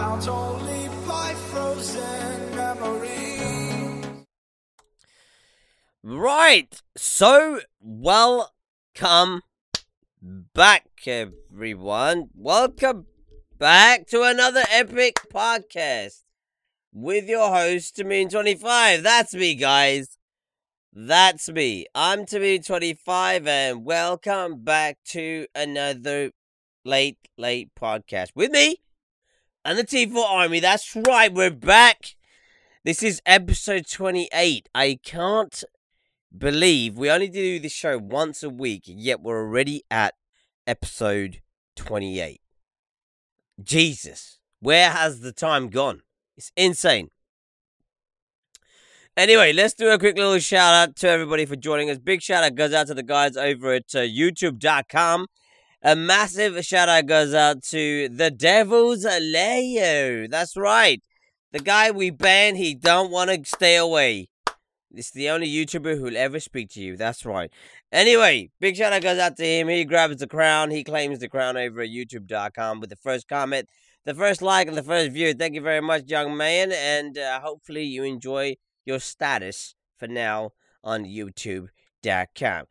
clouds only by frozen memories. Right, so welcome back, everyone. Welcome back to another epic podcast with your host, Tameen25. That's me, guys. That's me. I'm Tameen25, and welcome back to another late podcast with me and the T4 Army. That's right, we're back. This is episode 28. I can't believe we only do this show once a week, yet we're already at episode 28. Jesus, where has the time gone? It's insane. Anyway, let's do a quick little shout out to everybody for joining us. Big shout out goes out to the guys over at youtube.com. A massive shout out goes out to the Devil's Lair. That's right. The guy we banned, he don't want to stay away. It's the only YouTuber who will ever speak to you. That's right. Anyway, big shout out goes out to him. He grabs the crown. He claims the crown over at youtube.com with the first comment, the first like, and the first view. Thank you very much, young man. And hopefully you enjoy your status for now on youtube.com.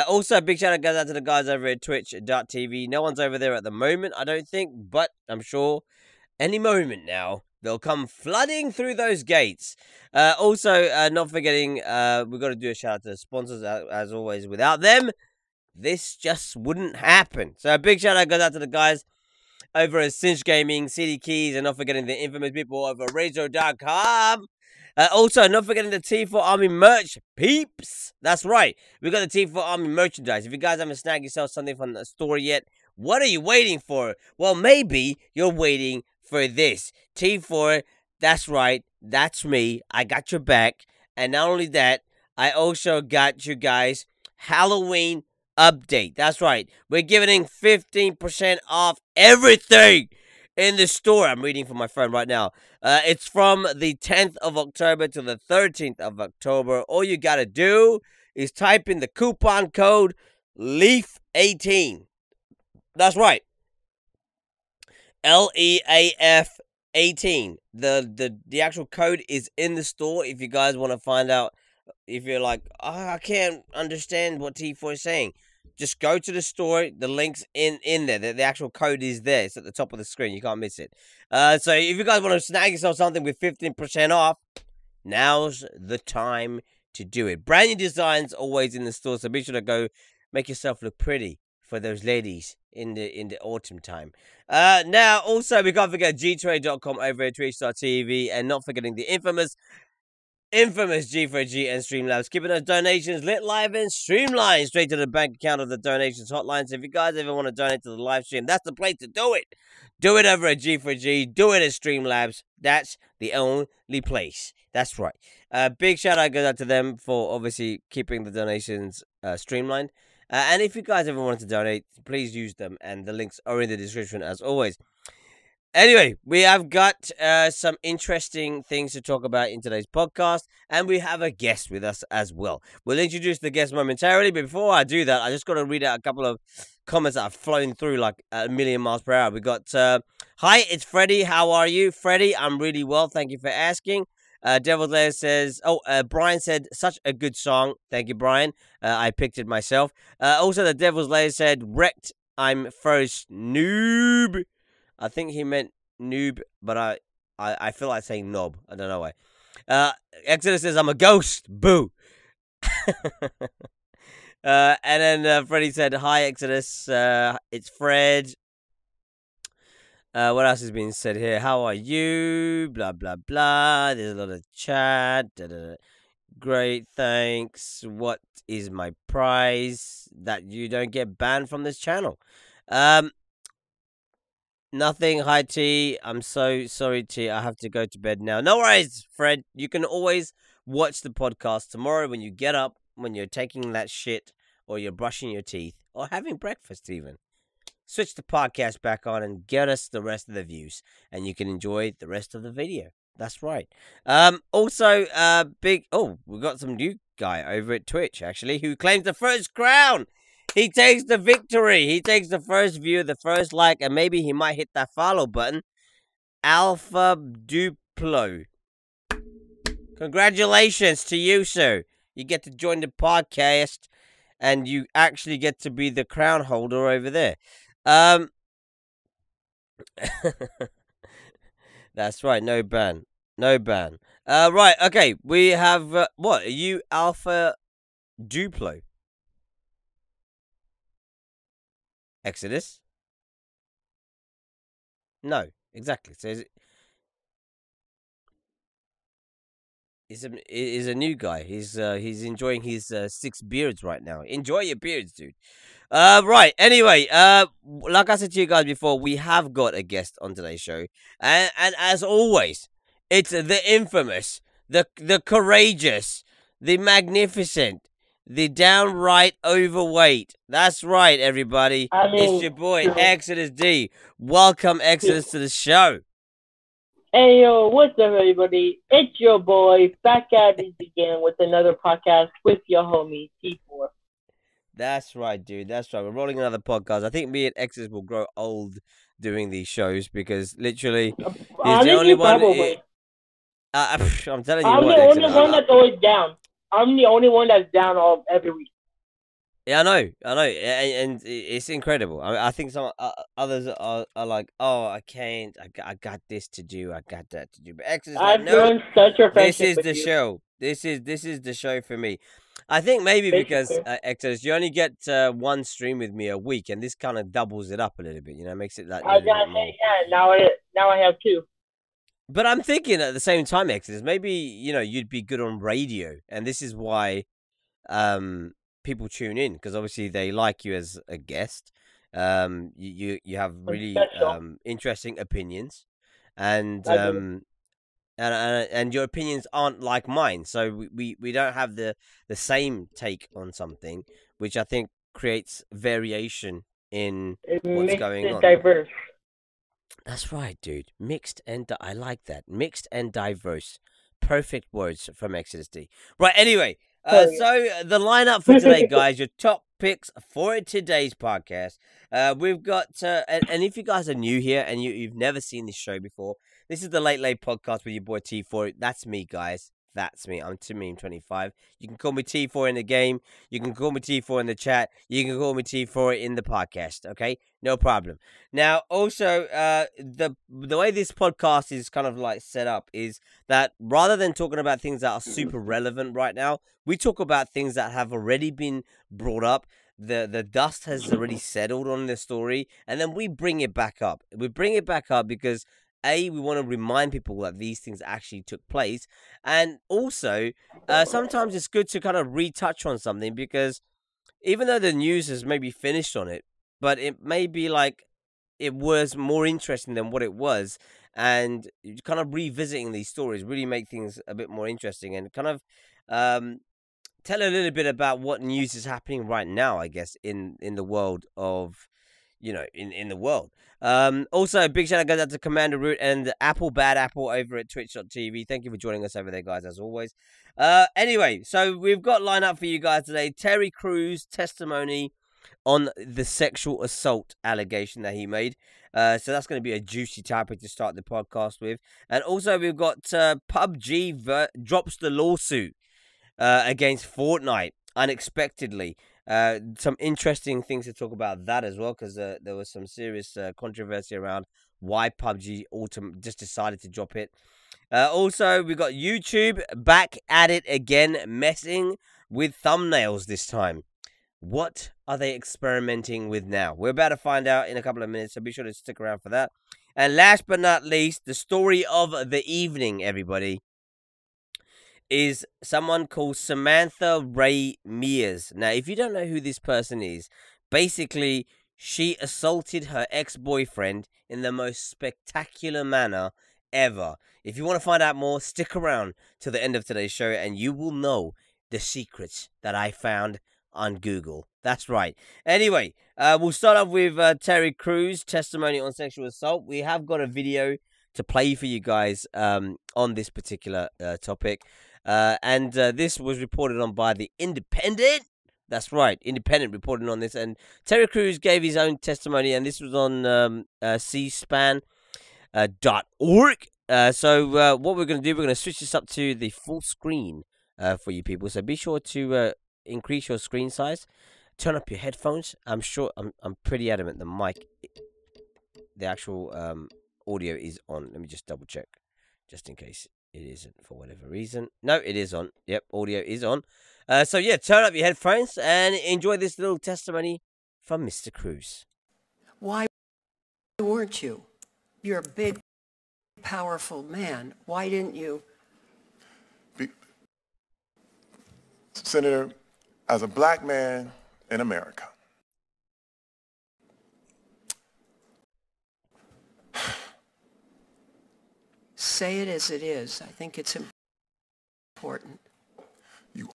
Also, big shout out goes out to the guys over at twitch.tv. No one's over there at the moment, I don't think, but I'm sure any moment now they'll come flooding through those gates. Also, not forgetting, we've got to do a shout out to the sponsors, as always. Without them, this just wouldn't happen. So a big shout out goes out to the guys over at Cinch Gaming, CD Keys, and not forgetting the infamous people over at Razor.com. Also, not forgetting the T4 Army merch, peeps. That's right. We got the T4 Army merchandise. If you guys haven't snagged yourself something from the store yet, what are you waiting for? Well, maybe you're waiting for this. T4, that's right. That's me. I got your back. And not only that, I also got you guys Halloween update. That's right. We're giving 15% off everything in the store. I'm reading from my phone right now. It's from the 10th of October to the 13th of October. All you got to do is type in the coupon code LEAF18. That's right. LEAF 18. The actual code is in the store if you guys want to find out. If you're like, oh, I can't understand what T4 is saying, just go to the store. The link's in there. The actual code is there. It's at the top of the screen. You can't miss it. So if you guys want to snag yourself something with 15% off, now's the time to do it. Brand new designs always in the store, so be sure to go make yourself look pretty for those ladies in the autumn time. Now, also, we can't forget gtrade.com over at twitch.tv, and not forgetting the infamous G4G and Streamlabs, keeping those donations lit, live, and streamlined straight to the bank account of the donations hotline. So if you guys ever want to donate to the live stream, that's the place to do it. Do it over at G4G. Do it at Streamlabs. That's the only place. That's right. Big shout out goes out to them for obviously keeping the donations streamlined. And if you guys ever wanted to donate, please use them, and the links are in the description as always. Anyway, we have got some interesting things to talk about in today's podcast, and we have a guest with us as well. We'll introduce the guest momentarily, but before I do that, I just got to read out a couple of comments that have flown through like a million miles per hour. We got, hi, it's Freddie. How are you? Freddie, I'm really well. Thank you for asking. Devil's Lair says, Brian said, such a good song. Thank you, Brian. I picked it myself. Also, the Devil's Lair said, wrecked, I'm first noob. I think he meant noob, but I feel like saying knob. I don't know why. Exodus says, I'm a ghost. Boo. And then Freddie said, hi, Exodus. It's Fred. What else has been said here? How are you? Blah, blah, blah. There's a lot of chat. Great, thanks. What is my prize? That you don't get banned from this channel. Nothing. Hi, T. I'm so sorry, T. I have to go to bed now. No worries, Fred. You can always watch the podcast tomorrow when you get up, when you're taking that shit, or you're brushing your teeth, or having breakfast even. Switch the podcast back on and get us the rest of the views, and you can enjoy the rest of the video. That's right. Also, we got some new guy over at Twitch, actually, who claims the first crown. He takes the victory. He takes the first view, the first like, and maybe he might hit that follow button. Alpha Duplo. Congratulations to you, sir. You get to join the podcast, and you actually get to be the crown holder over there. That's right. No ban. No ban. Right. Okay. We have what? Are you Alpha Duplo? Exodus? No. Exactly. So he's a new guy. He's enjoying his 6 beards right now. Enjoy your beards, dude. Right. Anyway, like I said to you guys before, we have got a guest on today's show, and as always, it's the infamous, the courageous, the magnificent, the downright overweight. That's right, everybody. It's your boy Exodus D. Welcome, Exodus, to the show. Hey yo, what's up, everybody? It's your boy back at it again with another podcast with your homie T4. That's right, dude. That's right. We're rolling another podcast. I think me and Exodus will grow old doing these shows because literally he's the only one. I'm telling you, I'm the only one that's always down. I'm the only one that's down every week. Yeah, I know, and it's incredible. I think some others are like, oh, I can't. I got this to do. I got that to do. But Exodus, I've learned such a friendship. This is the show. This is the show for me. I think maybe because Exodus, you only get one stream with me a week, and this kind of doubles it up a little bit. You know, makes it like. I gotta say, yeah. Now I have 2. But I'm thinking at the same time, Exodus, maybe you'd be good on radio, and this is why people tune in, because obviously they like you as a guest. You have really interesting opinions, and your opinions aren't like mine, so we don't have the same take on something, which I think creates variation in what's going on. Diverse. That's right, dude. Mixed and I like that. Mixed and diverse. Perfect words from Exodus D. Right. Anyway, so the lineup for today, guys. Your top picks for today's podcast. We've got and if you guys are new here and you've never seen this show before, this is the Late Late Podcast with your boy T4. That's me, guys. That's me. I'm Timmy25. You can call me T4 in the game. You can call me T4 in the chat. You can call me T4 in the podcast. Okay, no problem. Now, also, the way this podcast is kind of like set up is that rather than talking about things that are super relevant right now, we talk about things that have already been brought up. The dust has already settled on the story, and then we bring it back up. We bring it back up because we want to remind people that these things actually took place, and also sometimes it's good to kind of retouch on something, because even though the news has maybe finished on it, but it may be like it was more interesting than what it was, and kind of revisiting these stories really make things a bit more interesting, and kind of tell a little bit about what news is happening right now, I guess, in the world of, in the world. Also, a big shout out goes out to Commander Root and Apple Bad Apple over at twitch.tv. Thank you for joining us over there, guys, as always. Anyway, so we've got lined up for you guys today. Terry Crews' testimony on the sexual assault allegation that he made. So that's going to be a juicy topic to start the podcast with. And also we've got PUBG drops the lawsuit against FORTNITE unexpectedly. Some interesting things to talk about that as well, because there was some serious controversy around why PUBG just decided to drop it. Also, we got YouTube back at it again, messing with thumbnails this time. What are they experimenting with now? We're about to find out in a couple of minutes, so be sure to stick around for that. And last but not least, the story of the evening, everybody, is someone called Samantha Ray Mears. Now, if you don't know who this person is, basically, she assaulted her ex-boyfriend in the most spectacular manner ever. If you want to find out more, stick around to the end of today's show, and you will know the secrets that I found on Google. That's right. Anyway, we'll start off with Terry Crews' testimony on sexual assault. We have got a video to play for you guys on this particular topic. And this was reported on by the Independent. That's right, Independent reported on this. And Terry Crews gave his own testimony, and this was on C-SPAN. .org. So what we're going to do, we're going to switch this up to the full screen for you people. So be sure to increase your screen size. Turn up your headphones. I'm pretty adamant the mic, the actual audio is on. Let me just double check, just in case it isn't for whatever reason. No, it is on. Yep, audio is on. So yeah, turn up your headphones and enjoy this little testimony from Mr. Cruz. Why weren't you? You're a big, powerful man. Why didn't you? Senator, as a black man in America, Say it as it is. I think it's important. you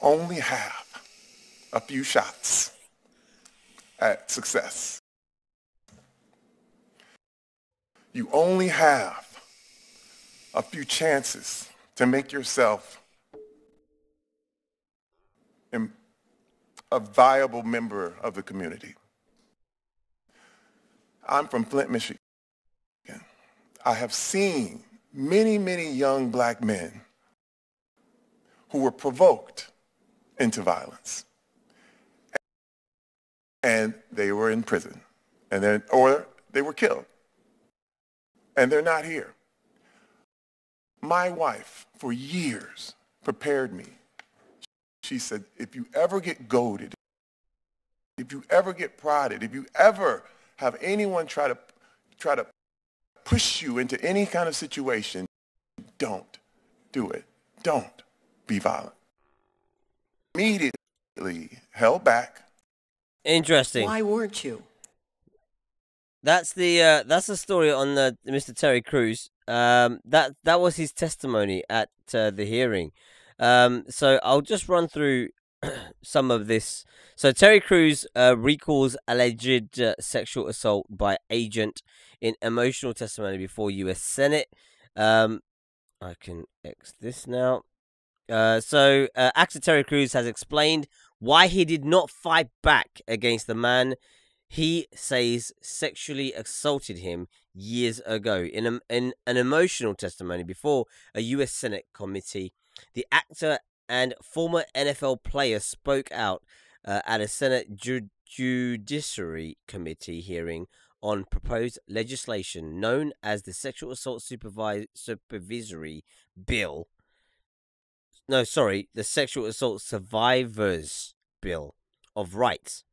only have a few shots at success. You only have a few chances to make yourself a viable member of the community. I'm from Flint, Michigan. I have seen many, many young black men who were provoked into violence. And they were in prison, or they were killed. And they're not here. My wife, for years, prepared me. She said, if you ever get goaded, if you ever get prodded, if you ever have anyone try to push you into any kind of situation, don't do it. Don't be violent. Immediately held back. Interesting. Why weren't you? That's the story on the Mr. Terry Crews. That was his testimony at the hearing. So I'll just run through some of this. So Terry Crews recalls alleged sexual assault by agent in emotional testimony before U.S. Senate. I can X this now. So actor Terry Crews has explained why he did not fight back against the man he says sexually assaulted him years ago. In an emotional testimony before a U.S. Senate committee, the actor and former NFL player spoke out at a Senate Judiciary Committee hearing on proposed legislation known as the Sexual Assault Supervisory Bill. No, sorry, the Sexual Assault Survivors Bill of Rights.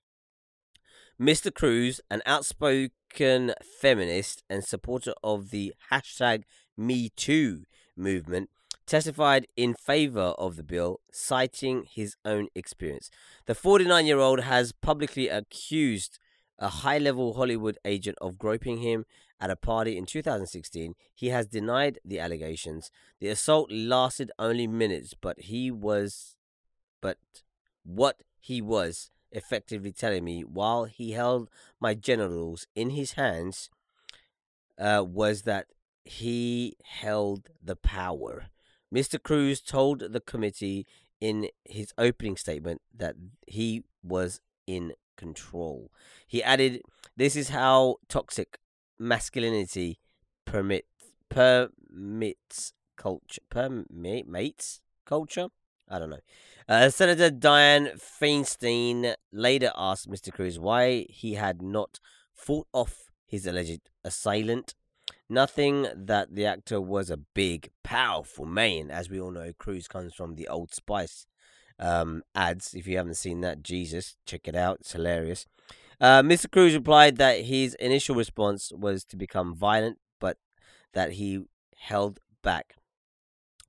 Mr. Cruz, an outspoken feminist and supporter of the #MeToo movement, testified in favor of the bill, citing his own experience. The 49-year-old has publicly accused a high-level Hollywood agent of groping him at a party in 2016. He has denied the allegations. The assault lasted only minutes, but what he was effectively telling me while he held my genitals in his hands was that he held the power. Mr. Cruz told the committee in his opening statement that he was in control. He added, "This is how toxic masculinity permeates culture. I don't know." Senator Dianne Feinstein later asked Mr. Cruz why he had not fought off his alleged assailant. Nothing that the actor was a big, powerful man. As we all know, Cruz comes from the Old Spice ads. If you haven't seen that, Jesus, check it out. It's hilarious. Mr. Cruz replied that his initial response was to become violent, but that he held back.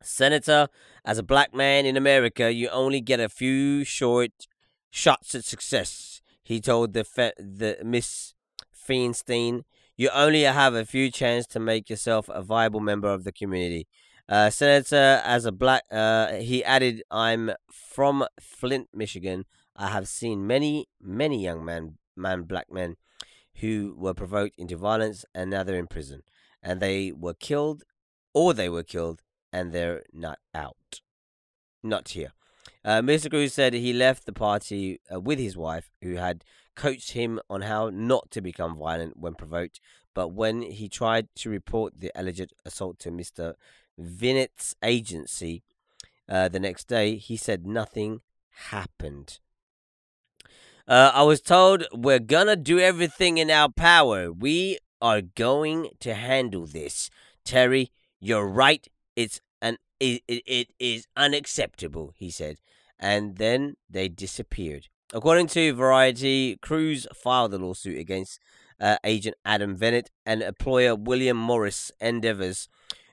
Senator, as a black man in America, you only get a few short shots at success, he told the Miss Feinstein. You only have a few chances to make yourself a viable member of the community. Senator, as a black, he added, I'm from Flint, Michigan. I have seen many young black men who were provoked into violence, and now they're in prison, and they were killed, and they're not here. Mr. Cruz said he left the party with his wife, who had coached him on how not to become violent when provoked, but when he tried to report the alleged assault to Mr. Vinnett's agency the next day, he said nothing happened. I was told we're gonna do everything in our power. We are going to handle this. Terry, you're right. It is unacceptable, he said. And then they disappeared. According to Variety, Cruz filed a lawsuit against agent Adam Bennett and employer William Morris Endeavors,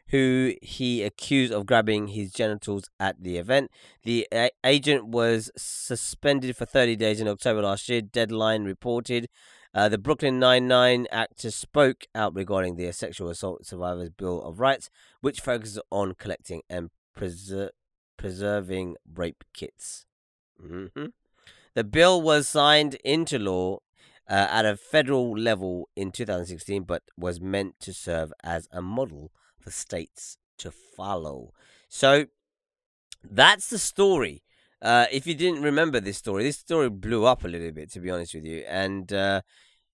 who he accused of grabbing his genitals at the event. The agent was suspended for 30 days in October last year, Deadline reported. The Brooklyn Nine-Nine actor spoke out regarding the Sexual Assault Survivors Bill of Rights, which focuses on collecting and preserving rape kits. The bill was signed into law at a federal level in 2016, but was meant to serve as a model for states to follow. So that's the story. If you didn't remember this story blew up a little bit, to be honest with you, and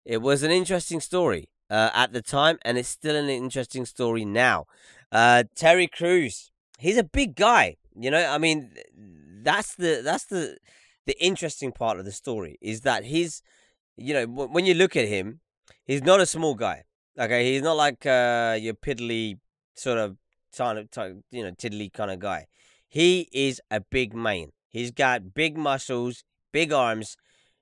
it was an interesting story at the time, and it's still an interesting story now. Terry Crews, he's a big guy, you know. I mean, that's the interesting part of the story, is that he's, you know, when you look at him, he's not a small guy. Okay, he's not like your piddly sort of tiddly kind of guy. He is a big man. He's got big muscles, big arms,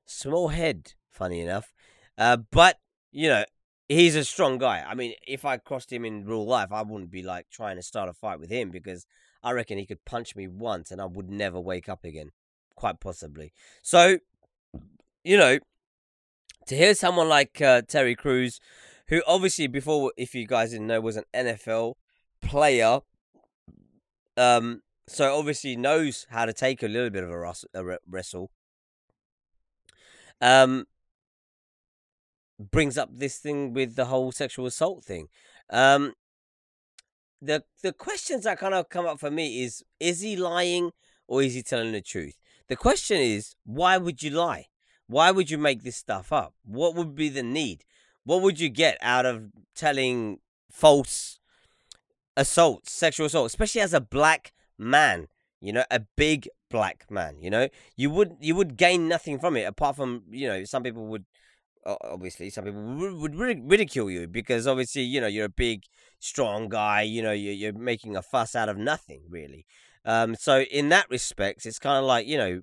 small head, funny enough. But, you know, he's a strong guy. I mean, if I crossed him in real life, I wouldn't be like trying to start a fight with him, because I reckon he could punch me once and I would never wake up again. Quite possibly. So, you know, to hear someone like Terry Crews, who obviously before, if you guys didn't know, was an NFL player, so obviously knows how to take a little bit of a wrestle, brings up this thing with the whole sexual assault thing. The questions that kind of come up for me is he lying or is he telling the truth? The question is, why would you lie? Why would you make this stuff up? What would be the need? What would you get out of telling false assaults, sexual assault, especially as a black man, you know, a big black man, you know? You would gain nothing from it, apart from, you know, some people would ridicule you, because obviously, you know, you're a big, strong guy, you know, you're making a fuss out of nothing, really. So in that respect, it's kind of like, you know,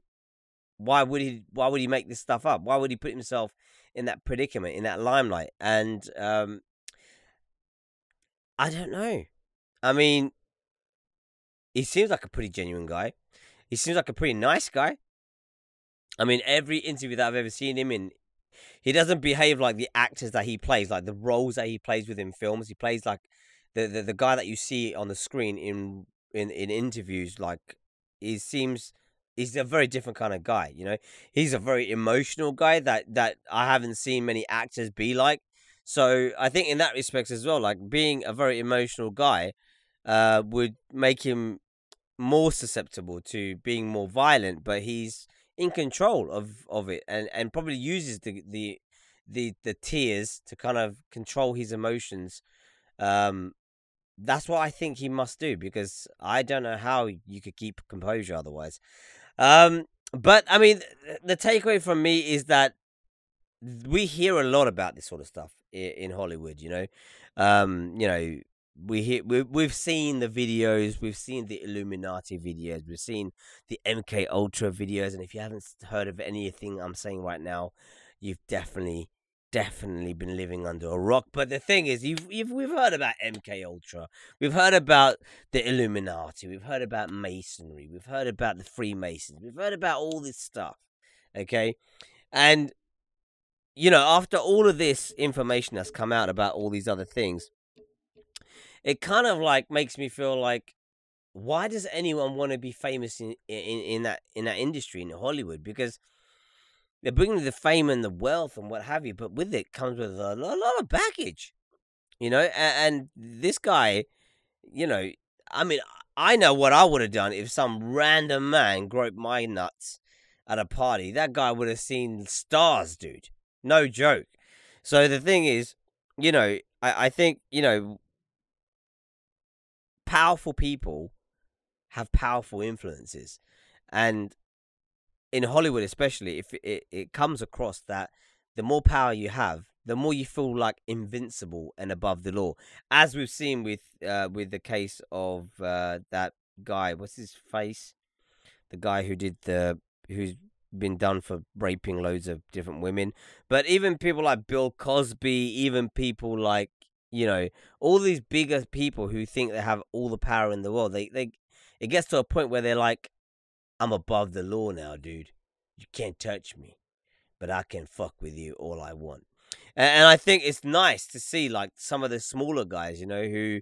why would he make this stuff up? Why would he put himself in that predicament, in that limelight? And I don't know. I mean, he seems like a pretty genuine guy. He seems like a pretty nice guy. I mean, every interview that I've ever seen him in, he doesn't behave like the actors that he plays, like the roles that he plays within films. He plays like the guy that you see on the screen in interviews. Like, he's a very different kind of guy, you know. He's a very emotional guy that I haven't seen many actors be like. So I think in that respect as well, like, being a very emotional guy would make him more susceptible to being more violent, but he's in control of it, and probably uses the tears to kind of control his emotions. That's what I think he must do, because I don't know how you could keep composure otherwise. But I mean, the takeaway from me is that we hear a lot about this sort of stuff in Hollywood, you know. You know, we've seen the videos, we've seen the Illuminati videos, we've seen the MK Ultra videos, and if you haven't heard of anything I'm saying right now, you've definitely been living under a rock. But the thing is, we've heard about MK Ultra, we've heard about the Illuminati, we've heard about Masonry, we've heard about the Freemasons, we've heard about all this stuff, okay? And, you know, after all of this information that's come out about all these other things, it kind of like makes me feel like, why does anyone want to be famous in that industry, in Hollywood? Because they're bringing the fame and the wealth and what have you, but with it comes with a lot of baggage, you know. And this guy, you know, I mean, I know what I would have done if some random man groped my nuts at a party. That guy would have seen stars, dude. No joke. So the thing is, you know, I think, you know, powerful people have powerful influences. And in Hollywood especially, if it comes across that the more power you have, the more you feel like invincible and above the law, as we've seen with the case of that guy. What's his face? The guy who's been done for raping loads of different women. But even people like Bill Cosby, even people like, you know, all these bigger people who think they have all the power in the world, they it gets to a point where they're like, I'm above the law now, dude. You can't touch me, but I can fuck with you all I want. And I think it's nice to see like some of the smaller guys, you know, who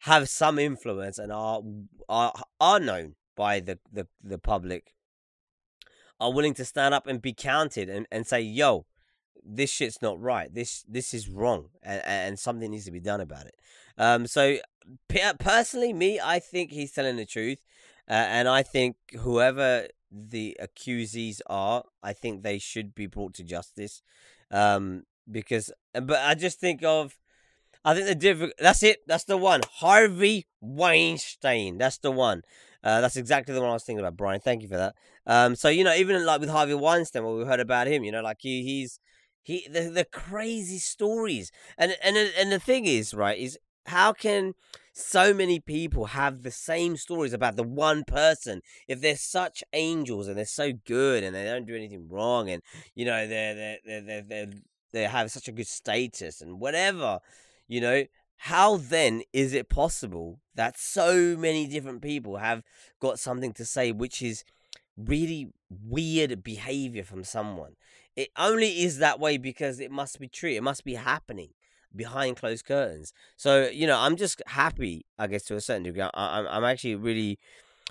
have some influence and are known by the public, are willing to stand up and be counted and say, yo, this shit's not right. This is wrong, and something needs to be done about it. So personally, me, I think he's telling the truth, and I think whoever the accusees are, I think they should be brought to justice. Because, but I just think of, I think the different. That's it. That's the one. Harvey Weinstein. That's the one. That's exactly the one I was thinking about, Brian. Thank you for that. So you know, even like with Harvey Weinstein, what we heard about him, you know, like the crazy stories, and the thing is, right, is how can so many people have the same stories about the one person if they're such angels and they're so good and they don't do anything wrong, and you know they have such a good status and whatever, you know. How then is it possible that so many different people have got something to say which is really weird behavior from someone? It only is that way because it must be true. It must be happening behind closed curtains. So, you know, I'm just happy, I guess, to a certain degree. I'm actually really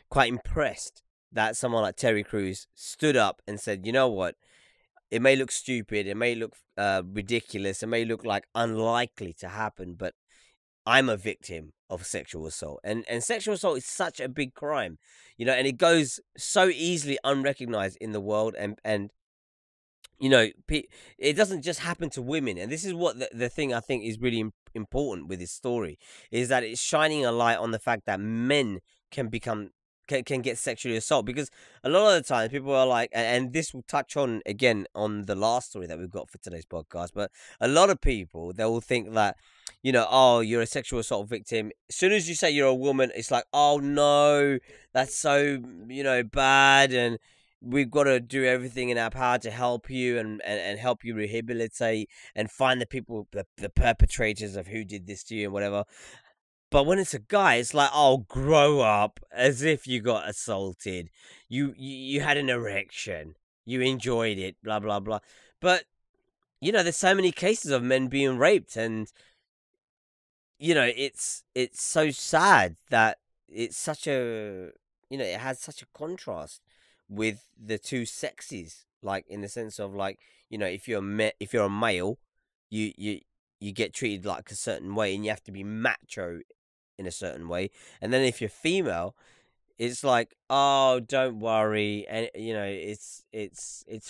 quite impressed that someone like Terry Crews stood up and said, you know what? It may look stupid, it may look ridiculous, it may look like unlikely to happen, but I'm a victim of sexual assault. And sexual assault is such a big crime, you know, and it goes so easily unrecognized in the world. And you know, it doesn't just happen to women. And this is what the thing I think is really important with this story, is that it's shining a light on the fact that men can become can get sexually assaulted. Because a lot of the time people are like, and this will touch on again on the last story that we've got for today's podcast, but a lot of people, they will think that, you know, oh, you're a sexual assault victim. As soon as you say you're a woman, it's like, oh no, that's so, you know, bad, and we've got to do everything in our power to help you and help you rehabilitate and find the people, the perpetrators of who did this to you and whatever. But when it's a guy, it's like, oh, grow up, as if you got assaulted. You had an erection. You enjoyed it, blah, blah, blah. But, you know, there's so many cases of men being raped, and, you know, it's so sad that it's such a, you know, it has such a contrast with the two sexes, like in the sense of, like, you know, if you're a male, you get treated like a certain way and you have to be macho in a certain way, and then if you're female, it's like, oh, don't worry, and you know, it's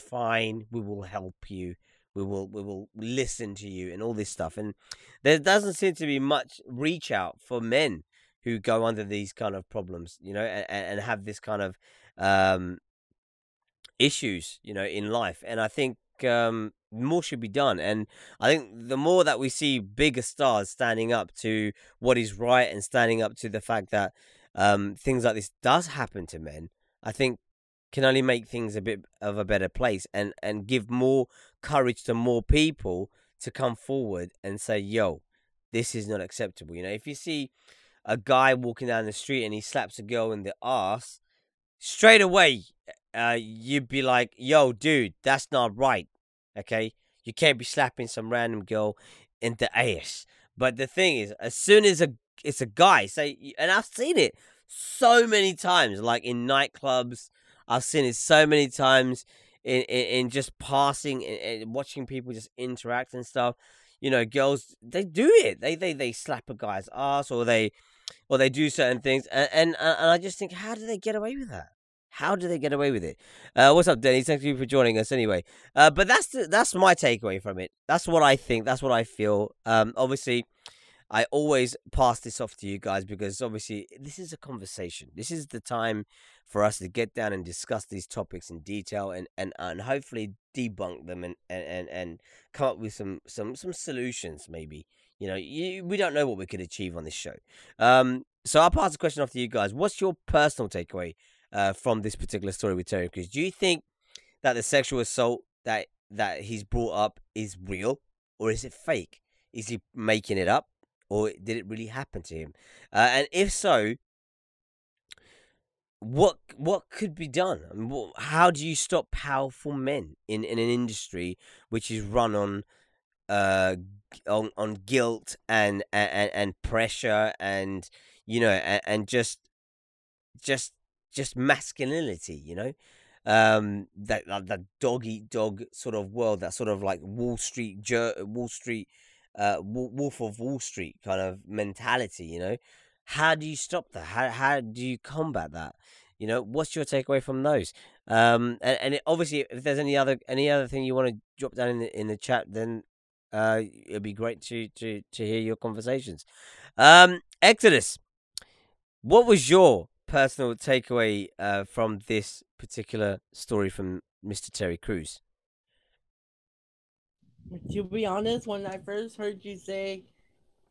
fine, we will help you, we will listen to you and all this stuff. And there doesn't seem to be much reach out for men who go under these kind of problems, you know, and have this kind of issues, you know, in life. And I think more should be done. And I think the more that we see bigger stars standing up to what is right and standing up to the fact that things like this does happen to men, I think can only make things a bit of a better place, and give more courage to more people to come forward and say, yo, this is not acceptable. You know, if you see a guy walking down the street and he slaps a girl in the ass, straight away, you'd be like, yo, dude, that's not right. Okay? You can't be slapping some random girl in the ass. But the thing is, as soon as it's a guy, say, and I've seen it so many times, like in nightclubs, I've seen it so many times in just passing and watching people just interact and stuff. You know, girls, they do it. They slap a guy's ass, or they do certain things, and I just think, how do they get away with that? How do they get away with it? What's up, Denny? Thank you for joining us anyway. But that's my takeaway from it. That's what I think. That's what I feel. Obviously, I always pass this off to you guys because obviously this is a conversation. This is the time for us to get down and discuss these topics in detail and hopefully debunk them and come up with some solutions maybe. We don't know what we could achieve on this show. So I'll pass the question off to you guys. What's your personal takeaway from this particular story with Terry Crews? Do you think that the sexual assault that he's brought up is real, or is it fake? Is he making it up? Or did it really happen to him? And if so, what could be done? I mean, how do you stop powerful men in an industry which is run on guilt and pressure and and just masculinity? That dog eat dog sort of world, that sort of like Wolf of Wall Street kind of mentality. How do you stop that? How do you combat that? What's your takeaway from those? And obviously, if there's any other thing you want to drop down in the chat, then it'd be great to hear your conversations. Exodus, what was your personal takeaway from this particular story from Mr. Terry Crews? To be honest, when I first heard you say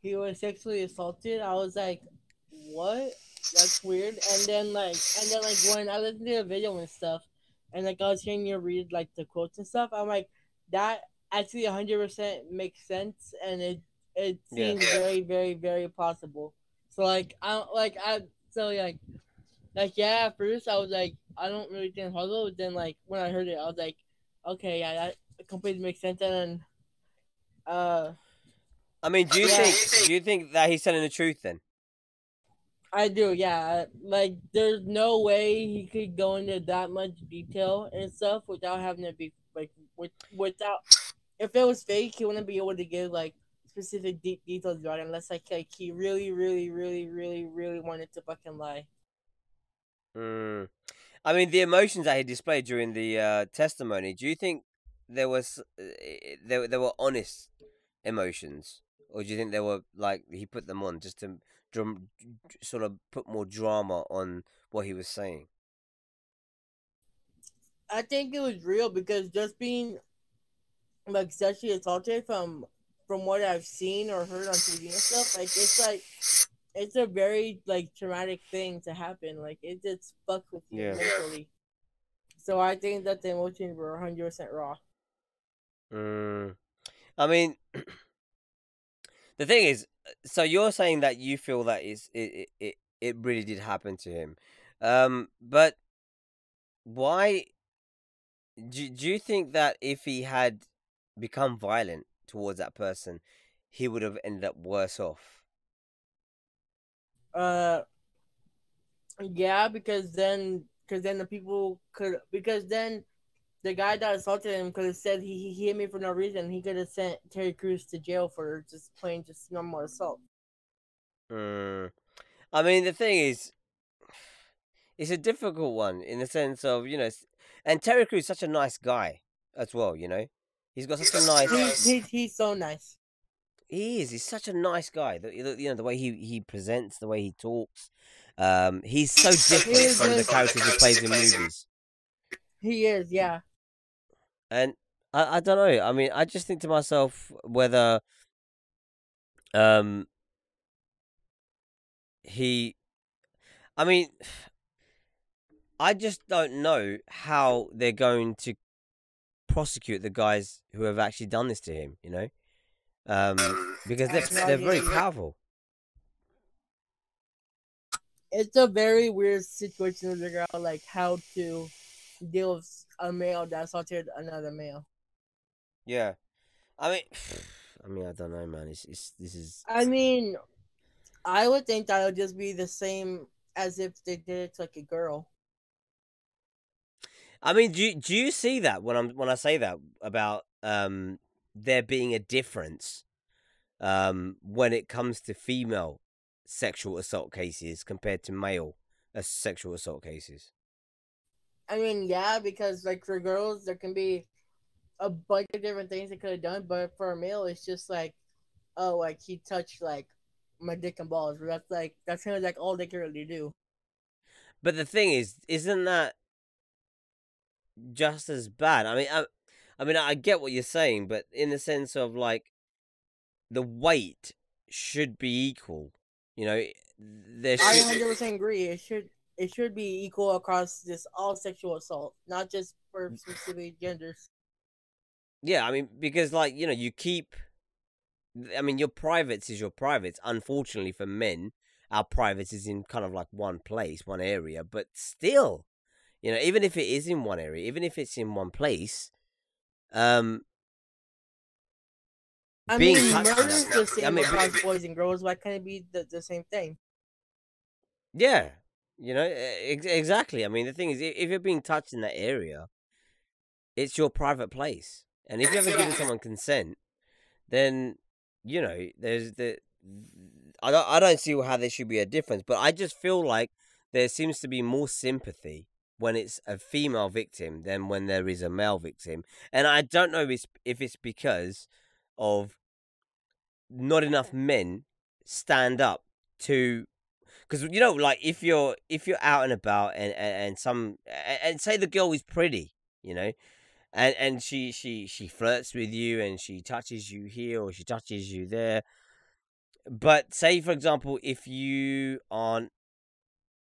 he was sexually assaulted, I was like, "What? That's weird." And then when I listened to the video and stuff, and like I was hearing you read like the quotes and stuff, I'm like, that actually 100% makes sense, and it seems very, very, very possible. So yeah, at first I was like, I don't really think it's possible. But then like when I heard it, I was like, okay, yeah, that completely makes sense. And then, I mean, do you think that he's telling the truth then? I do, yeah. Like, there's no way he could go into that much detail and stuff without having to be like without. If it was fake, he wouldn't be able to give like specific deep details about it unless like he really, really, really, really, really wanted to fucking lie. I mean, the emotions that he displayed during the testimony. Do you think there was there were honest emotions, or do you think they were like he put them on just to sort of put more drama on what he was saying? I think it was real because just being like sexually assaulted from what I've seen or heard on TV and stuff, like it's a very like traumatic thing to happen. Like it just fucks with you mentally. So I think that the emotions were 100% raw. I mean, the thing is, so you're saying that you feel that it really did happen to him, but why do you think that if he had become violent towards that person, he would have ended up worse off? Yeah, because then the people could, because then the guy that assaulted him could have said he hit me for no reason. He could have sent Terry Crews to jail for just plain just normal assault. I mean, the thing is, it's a difficult one in the sense of, and Terry Crews is such a nice guy as well, He's got such a nice... He's so nice. He is. He's such a nice guy. The way he presents, the way he talks. He's so different from the characters he plays in movies. He is, yeah. And I don't know. I mean, I just think to myself whether he... I mean, I just don't know how they're going to prosecute the guys who have actually done this to him, because they're very powerful. It's a very weird situation to figure out like how to deal with a male that assaulted another male. Yeah, I mean, I don't know, man. This is. I mean, I would think that it would just be the same as if they did it to like a girl. I mean, do you see that when I say that about there being a difference when it comes to female sexual assault cases compared to male sexual assault cases? I mean, yeah, because like for girls, there can be a bunch of different things they could have done, but for a male, it's just like, oh, like he touched like my dick and balls. That's kind of like all they can really do. But the thing is, isn't that just as bad? I mean, I get what you're saying, but in the sense of like the weight should be equal. You know, there I should. 100% agree. It should be equal across this all sexual assault, not just for specific genders. Yeah, I mean, because like you keep. I mean, your privates is your privates. Unfortunately for men, our privates is in kind of like one place, one area. But still, even if it is in one area, even if it's in one place, I being mean, touched. murder's the same I mean, across boys and girls. Why can't it be the same thing? yeah, exactly. I mean, the thing is, if you're being touched in that area, it's your private place, and if you haven't given someone consent, then there's the. I don't see how there should be a difference, but I just feel like there seems to be more sympathy when it's a female victim than when there is a male victim, and I don't know if it's because of not enough men stand up to, because like if you're out and about and some and say the girl is pretty, and she flirts with you and she touches you here or she touches you there, but say for example if you aren't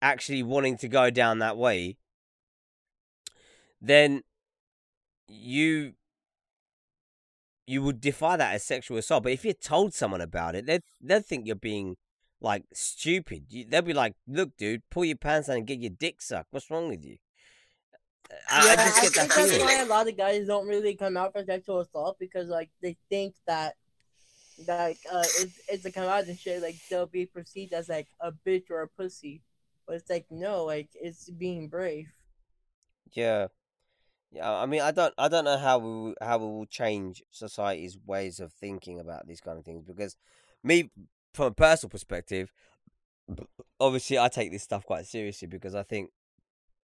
actually wanting to go down that way, then you would defy that as sexual assault. But if you told someone about it, they'd think you're being like stupid. They'll be like, "Look, dude, pull your pants down and get your dick sucked. What's wrong with you?" I just get that think that's feeling. why a lot of guys don't really come out for sexual assault, because like they think that like it's a come out and shit, like they'll be perceived as like a bitch or a pussy, but it's like no, like it's being brave. Yeah. Yeah, I mean, I don't know how we will change society's ways of thinking about these kind of things, because me, from a personal perspective, obviously I take this stuff quite seriously, because I think,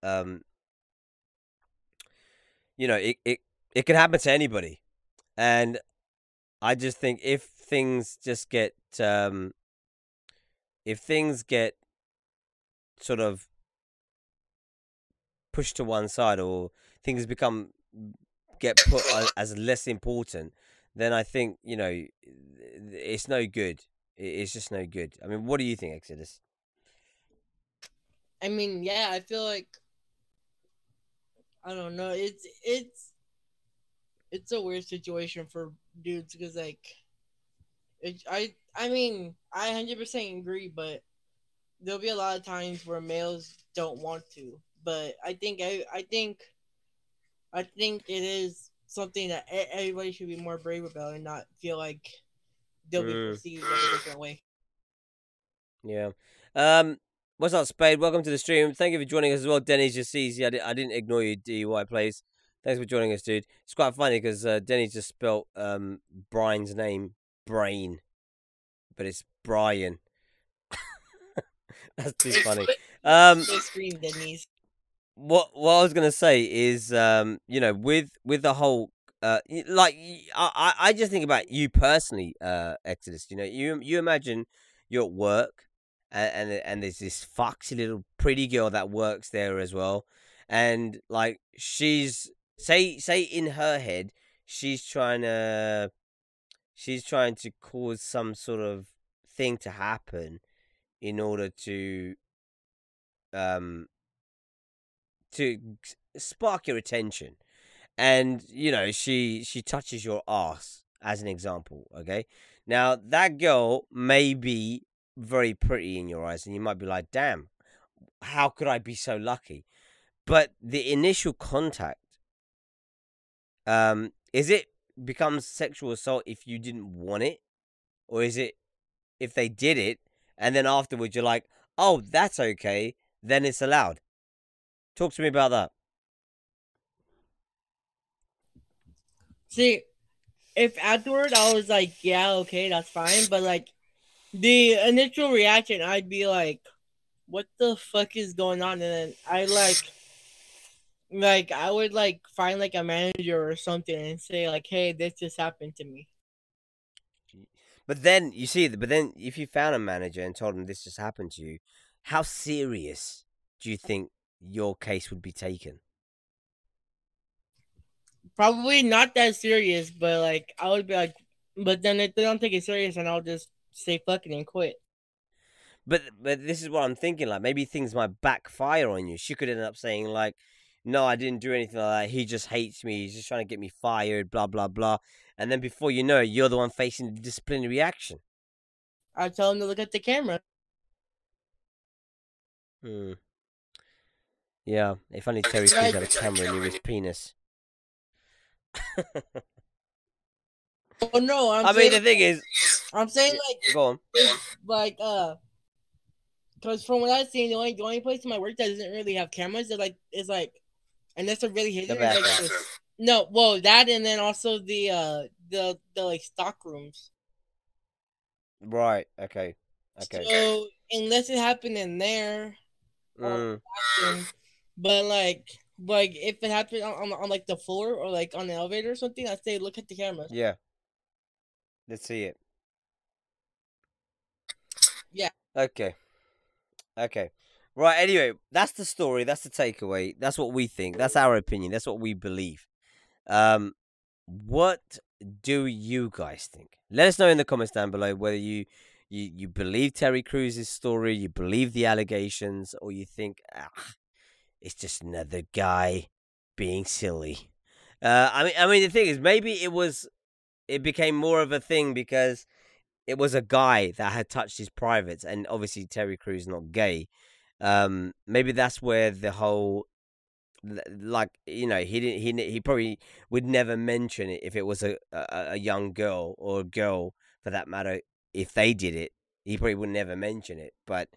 um, it can happen to anybody, and I just think if things get sort of pushed to one side, or things get put as less important, then I think it's no good. It's just no good. I mean, what do you think, Exodus? I mean, yeah, I feel like I don't know. It's a weird situation for dudes because like I mean I 100% agree, but there'll be a lot of times where males don't want to. But I think it is something that everybody should be more brave about and not feel like they'll be perceived like a different way. Yeah. What's up, Spade? Welcome to the stream. Thank you for joining us as well. Denny's just sees you. I didn't ignore you, DUI plays. Thanks for joining us, dude. It's quite funny because Denny just spelt Brian's name Brain, but it's Brian. That's too funny. Scream, Denny's. What I was gonna say is, with the whole, I just think about you personally, Exodus. You imagine you're at work, and there's this foxy little pretty girl that works there as well, and like she's say in her head she's trying to cause some sort of thing to happen in order to spark your attention, and she touches your ass as an example. Okay, now that girl may be very pretty in your eyes, and you might be like, damn, how could I be so lucky? But the initial contact, is it becomes sexual assault if you didn't want it, or is it if they did it and then afterwards you're like, oh, that's okay, then it's allowed? Talk to me about that. See, if afterward I was like, yeah, okay, that's fine, but like the initial reaction, I'd be like, what the fuck is going on? And then I like Like I would like find like a manager or something and say like, "Hey, this just happened to me." But then you see, but then if you found a manager and told him this just happened to you, how serious do you think your case would be taken? Probably not that serious, but like I would be like, but then if they don't take it serious, and I'll just say fuck it and quit. But this is what I'm thinking. Like maybe things might backfire on you. She could end up saying like, "No, I didn't do anything like that. He just hates me. He's just trying to get me fired." Blah blah blah. And then before you know it, you're the one facing the disciplinary action. I tell him to look at the camera. Hmm. Yeah. If only Terry Crews had a camera near his penis. Oh no, I mean, the thing is, I'm saying like, go on. like because from what I've seen, the only place in my work that doesn't really have cameras is like, unless they're really hidden. Like no, well that and then also the like stock rooms. Right. Okay. Okay. So unless it happened in there, but like if it happened on like the floor or like on the elevator or something, I'd say look at the cameras. Yeah. Let's see it. Yeah. Okay. Okay. Right, anyway, that's the story, that's the takeaway, that's what we think, that's our opinion, that's what we believe. What do you guys think? Let us know in the comments down below whether you believe Terry Crews' story, you believe the allegations, or you think, it's just another guy being silly. I mean, the thing is, maybe it became more of a thing because it was a guy that had touched his privates, and obviously Terry Crews not gay. Maybe that's where the whole, like, you know, he probably would never mention it if it was a young girl or a girl for that matter. If they did it, he probably would never mention it. But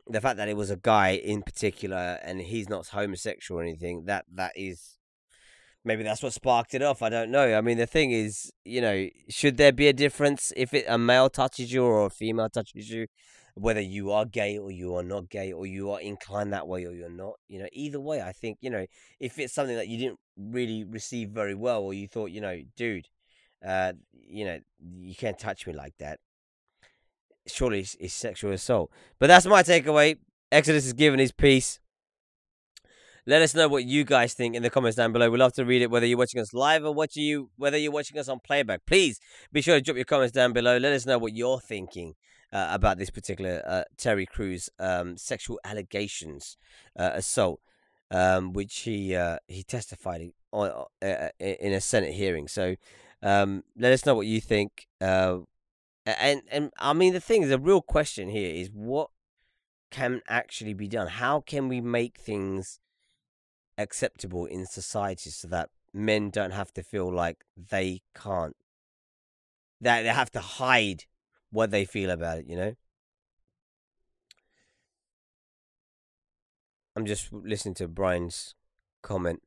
the fact that it was a guy in particular and he's not homosexual or anything, that is, maybe that's what sparked it off. I don't know. I mean, the thing is, you know, should there be a difference if a male touches you or a female touches you, whether you are gay or you are not gay, or you are inclined that way or you're not? You know, either way, I think, you know, if it's something that you didn't really receive very well, or you thought, you know, dude, you know, you can't touch me like that, surely it's sexual assault. But that's my takeaway. Exodus is giving his piece. Let us know what you guys think in the comments down below. We'd love to read it, whether you're watching us live or whether you're watching us on playback. Please be sure to drop your comments down below. Let us know what you're thinking about this particular Terry Crews sexual allegations assault, which he testified on in a Senate hearing. So let us know what you think. And I mean, the thing is, the real question here is what can actually be done. How can we make things acceptable in society so that men don't have to feel like they can't, that they have to hide what they feel about it, you know? I'm just listening to Brian's comment.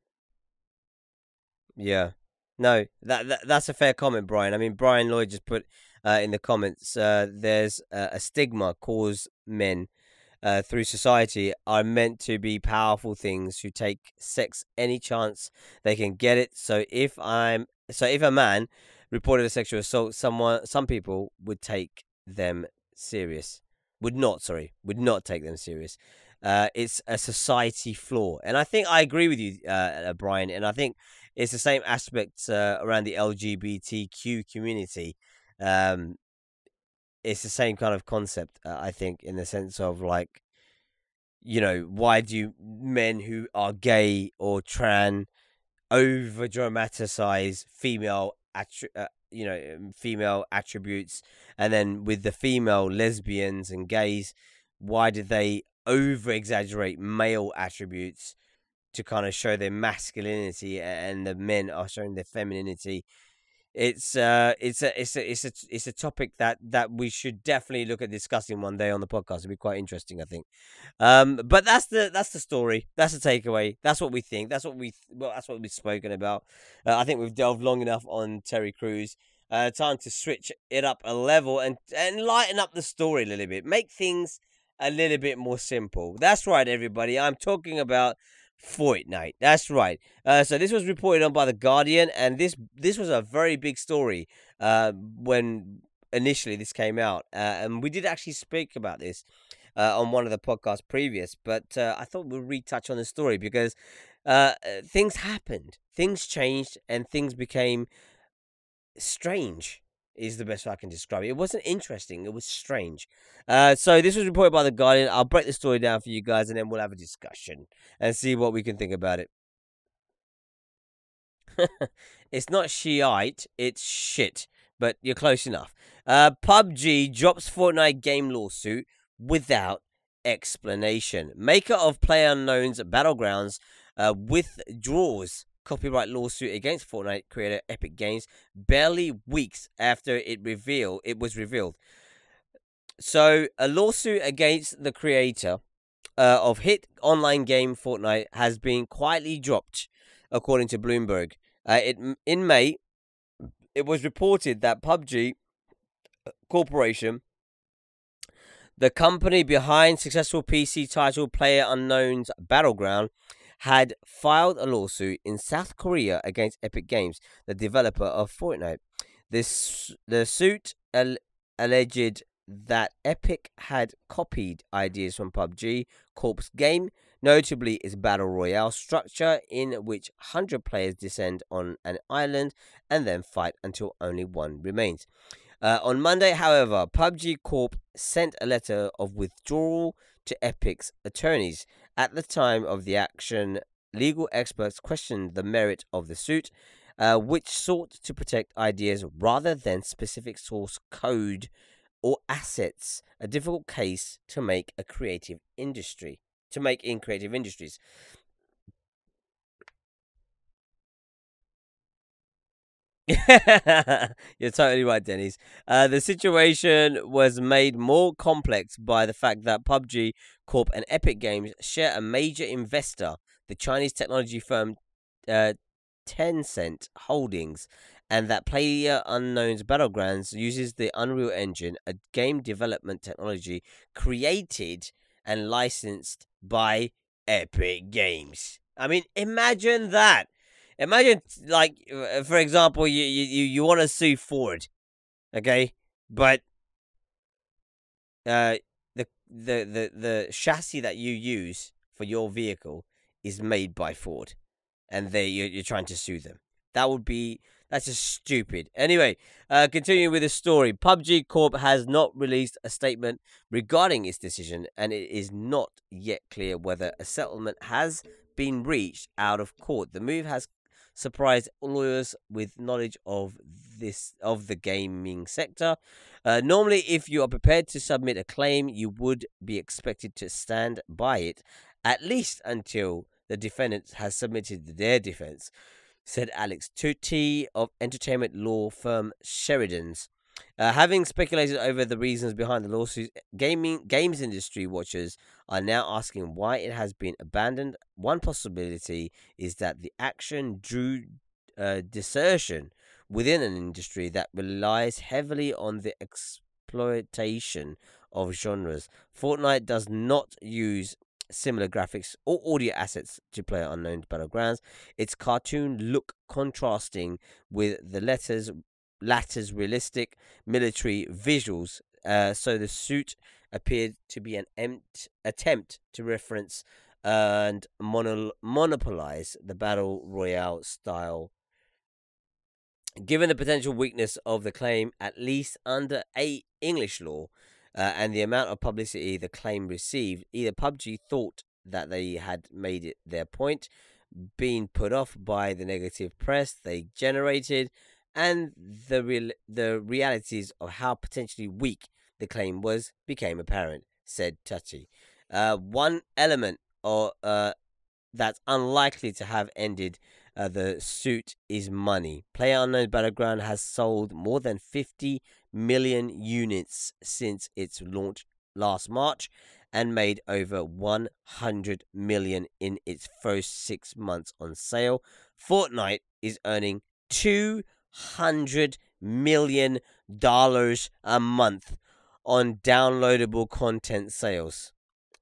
Yeah. No, that's a fair comment, Brian. I mean, Brian Lloyd just put in the comments, there's a stigma caused men through society are meant to be powerful things who take sex any chance they can get it. So if a man reported a sexual assault, some people would take them serious. Would not take them serious. It's a society flaw, and I think I agree with you, Brian. And I think it's the same aspects around the LGBTQ community. It's the same kind of concept, I think, in the sense of, like, you know, why do men who are gay or trans over dramatize female female attributes, and then with the female lesbians and gays, why did they over exaggerate male attributes to kind of show their masculinity, and the men are showing their femininity? It's a topic that we should definitely look at discussing one day on the podcast. It'd be quite interesting, I think. But that's the story. That's the takeaway. That's what we think. That's what we've spoken about. I think we've delved long enough on Terry Crews. Time to switch it up a level and lighten up the story a little bit. Make things a little bit more simple. That's right, everybody. I'm talking about Fortnite. That's right. So this was reported on by The Guardian, and this was a very big story when initially this came out. And we did actually speak about this on one of the podcasts previous, but I thought we'd retouch on the story because things happened, things changed, and things became strange. Is the best way I can describe it. It wasn't interesting, it was strange. So this was reported by The Guardian. I'll break the story down for you guys, and then we'll have a discussion and see what we can think about it. It's not Shiite, it's shit, but you're close enough. PUBG drops Fortnite game lawsuit without explanation. Maker of PlayerUnknown's Battlegrounds withdraws copyright lawsuit against Fortnite creator Epic Games barely weeks after it was revealed. So a lawsuit against the creator of hit online game Fortnite has been quietly dropped, according to Bloomberg. In May, it was reported that PUBG Corporation, the company behind successful PC title PlayerUnknown's Battleground, had filed a lawsuit in South Korea against Epic Games, the developer of Fortnite. The suit alleged that Epic had copied ideas from PUBG Corp's game, notably its battle royale structure in which 100 players descend on an island and then fight until only one remains. On Monday, however, PUBG Corp sent a letter of withdrawal to Epic's attorneys. At the time of the action, legal experts questioned the merit of the suit, which sought to protect ideas rather than specific source code or assets, a difficult case to make in creative industries. You're totally right, Dennis. The situation was made more complex by the fact that PUBG Corp and Epic Games share a major investor, the Chinese technology firm Tencent Holdings, and that PlayerUnknown's Battlegrounds uses the Unreal Engine, a game development technology created and licensed by Epic Games. I mean, imagine that. Imagine, like, for example, you want to sue Ford, okay, but the chassis that you use for your vehicle is made by Ford, and you're trying to sue them. That's just stupid. Anyway, continuing with the story, PUBG Corp has not released a statement regarding its decision, and it is not yet clear whether a settlement has been reached out of court. The move has surprised lawyers with knowledge of the gaming sector. Normally, if you are prepared to submit a claim, you would be expected to stand by it, at least until the defendant has submitted their defense, said Alex Tutti of entertainment law firm Sheridan's. Having speculated over the reasons behind the lawsuit, games industry watchers are now asking why it has been abandoned. One possibility is that the action drew desertion within an industry that relies heavily on the exploitation of genres. Fortnite does not use similar graphics or audio assets to PlayerUnknown's Battlegrounds. Its cartoon look contrasting with the latter's realistic military visuals, so the suit appeared to be an attempt to reference and monopolize the battle royale style. Given the potential weakness of the claim, at least under English law, and the amount of publicity the claim received, either PUBG thought that they had made it their point, being put off by the negative press they generated, and the realities of how potentially weak the claim became apparent, said Tutti. One element that's unlikely to have ended the suit is money. PlayerUnknown's Battleground has sold more than 50 million units since its launch last March and made over 100 million in its first 6 months on sale. Fortnite is earning $200 million a month on downloadable content sales.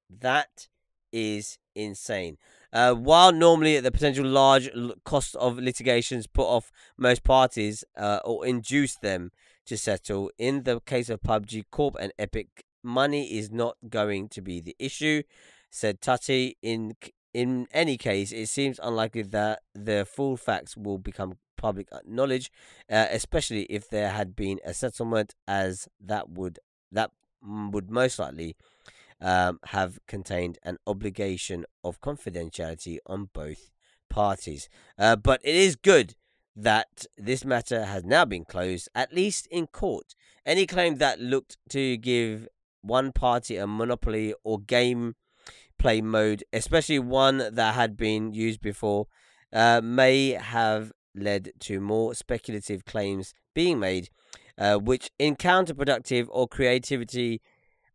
That is insane. While normally the potential large cost of litigations put off most parties or induce them to settle, in the case of PUBG Corp and Epic, money is not going to be the issue, said Tutty. In any case, it seems unlikely that the full facts will become public knowledge, especially if there had been a settlement, as that would most likely have contained an obligation of confidentiality on both parties. But it is good that this matter has now been closed, at least in court. Any claim that looked to give one party a monopoly or game play mode, especially one that had been used before, may have led to more speculative claims being made, which in counterproductive or creativity,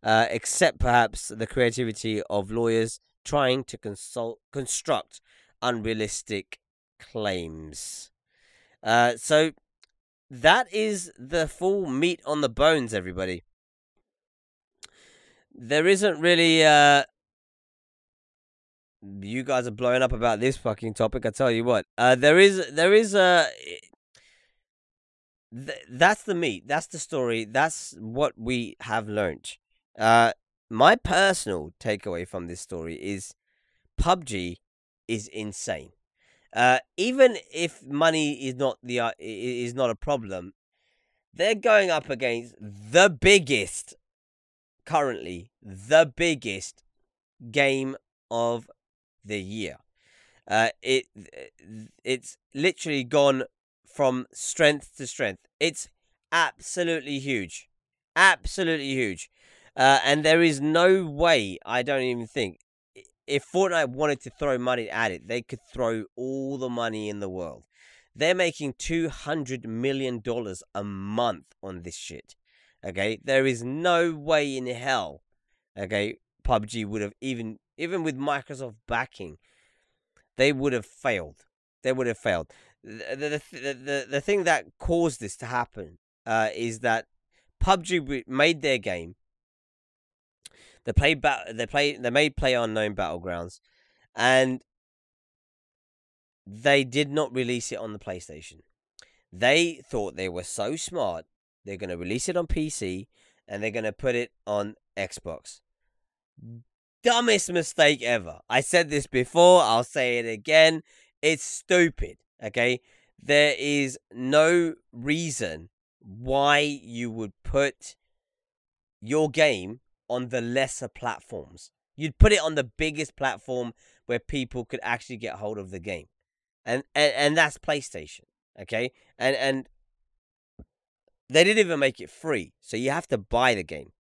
except perhaps the creativity of lawyers trying to construct unrealistic claims. So that is the full meat on the bones, everybody. There isn't really you guys are blowing up about this fucking topic. I tell you what, there is that's the meat. That's the story. That's what we have learned. My personal takeaway from this story is PUBG is insane. Even if money is not a problem, they're going up against the biggest game of the year. It's literally gone from strength to strength. It's absolutely huge, and there is no way, I don't even think, if Fortnite wanted to throw money at it, they could throw all the money in the world. They're making $200 million a month on this shit. Okay, there is no way in hell, okay, PUBG would have, even with Microsoft backing, they would have failed. The thing that caused this to happen is that PUBG made their game. They made PlayerUnknown Battlegrounds, and they did not release it on the PlayStation. They thought they were so smart, they're going to release it on PC, and they're going to put it on Xbox. Dumbest mistake ever. I said this before, I'll say it again. It's stupid, okay? There is no reason why you would put your game on the lesser platforms. You'd put it on the biggest platform where people could actually get hold of the game. And that's PlayStation, okay? And they didn't even make it free. So you have to buy the game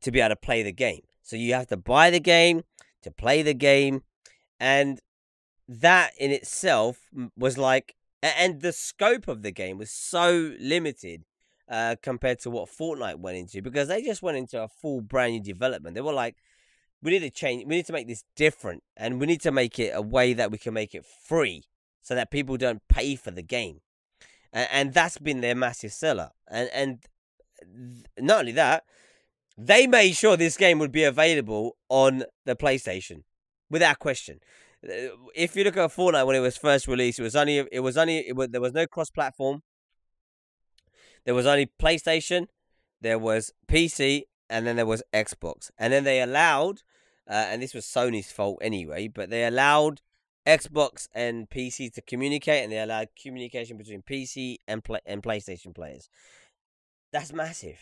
to be able to play the game. So you have to buy the game to play the game. And that in itself was like, and the scope of the game was so limited compared to what Fortnite went into, because they just went into a full brand new development. They were like, we need to change, we need to make this different, and we need to make it a way that we can make it free so that people don't pay for the game. And that's been their massive seller. And not only that, they made sure this game would be available on the PlayStation without question. If you look at Fortnite when it was first released, there was no cross-platform. There was only PlayStation, there was PC, and then there was Xbox. And then they allowed, and this was Sony's fault anyway, but they allowed Xbox and PC to communicate, and they allowed communication between PC and PlayStation players. That's massive.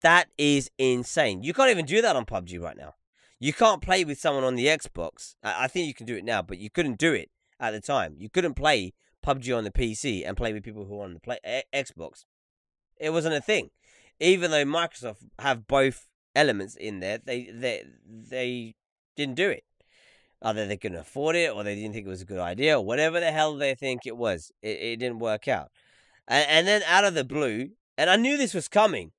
That is insane. You can't even do that on PUBG right now. You can't play with someone on the Xbox. I think you can do it now, but you couldn't do it at the time. You couldn't play PUBG on the PC and play with people who are on the Xbox. It wasn't a thing. Even though Microsoft have both elements in there, they didn't do it. Either they couldn't afford it, or they didn't think it was a good idea, or whatever the hell they think it was. It didn't work out. And then out of the blue, and I knew this was coming,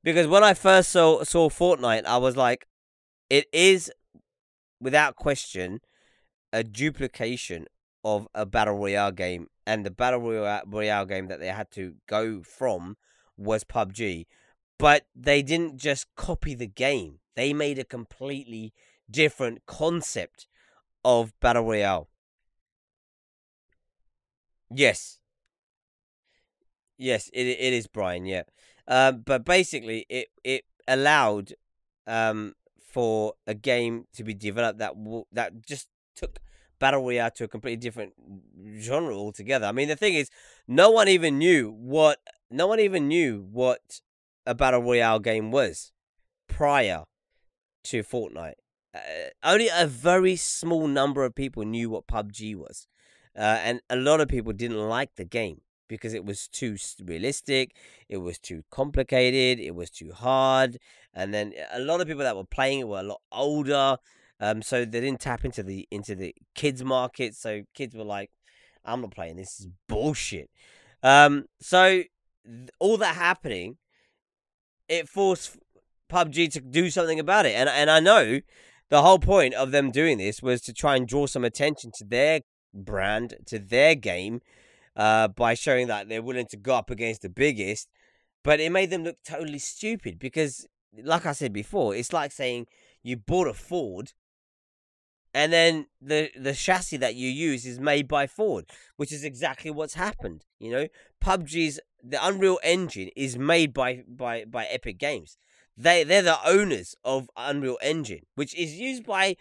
because when I first saw Fortnite, I was like, it is, without question, a duplication of a Battle Royale game. And the Battle Royale game that they had to go from was PUBG. But they didn't just copy the game. They made a completely different concept of Battle Royale. Yes. Yes, it is, Brian, yeah. But basically, it allowed for a game to be developed that just took Battle Royale to a completely different genre altogether. I mean, the thing is, no one even knew what a Battle Royale game was prior to Fortnite. Only a very small number of people knew what PUBG was. And a lot of people didn't like the game because it was too realistic, it was too complicated, it was too hard, and then a lot of people that were playing it were a lot older, so they didn't tap into the kids market. So kids were like, "I'm not playing this. Is bullshit." So all that happening, it forced PUBG to do something about it, and I know the whole point of them doing this was to try and draw some attention to their brand, to their game, by showing that they're willing to go up against the biggest. But it made them look totally stupid because, like I said before, it's like saying you bought a Ford and then the chassis that you use is made by Ford, which is exactly what's happened. You know, the Unreal Engine is made by Epic Games. They're the owners of Unreal Engine, which is used by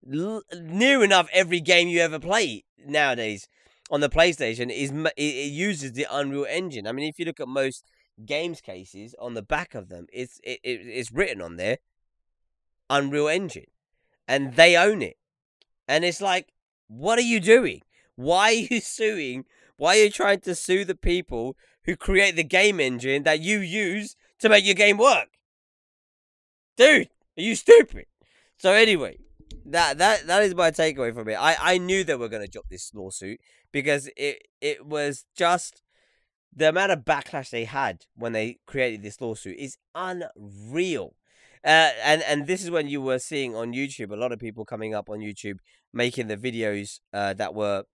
near enough every game you ever play nowadays on the PlayStation. It uses the Unreal Engine. I mean, if you look at most games cases on the back of them, it's written on there Unreal Engine, and they own it. And it's like, what are you doing? Why are you suing? Why are you trying to sue the people who create the game engine that you use to make your game work? Dude, are you stupid? So anyway, that is my takeaway from it. I knew they were going to drop this lawsuit because it was just the amount of backlash they had when they created this lawsuit is unreal. And this is when you were seeing on YouTube a lot of people coming up on YouTube making the videos that were.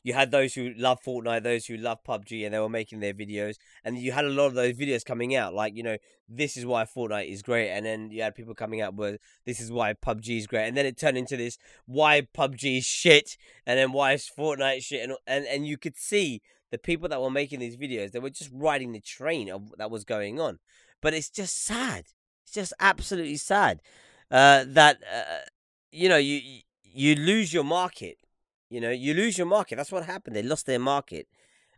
You had those who love Fortnite, those who love PUBG, and they were making their videos. And you had a lot of those videos coming out, like, you know, this is why Fortnite is great. And then you had people coming out with, this is why PUBG is great. And then it turned into this, why PUBG is shit, and then why is Fortnite shit. And you could see the people that were making these videos, they were just riding the train of that was going on. But it's just sad. It's just absolutely sad that, you know, you lose your market. You know, you lose your market. That's what happened. They lost their market.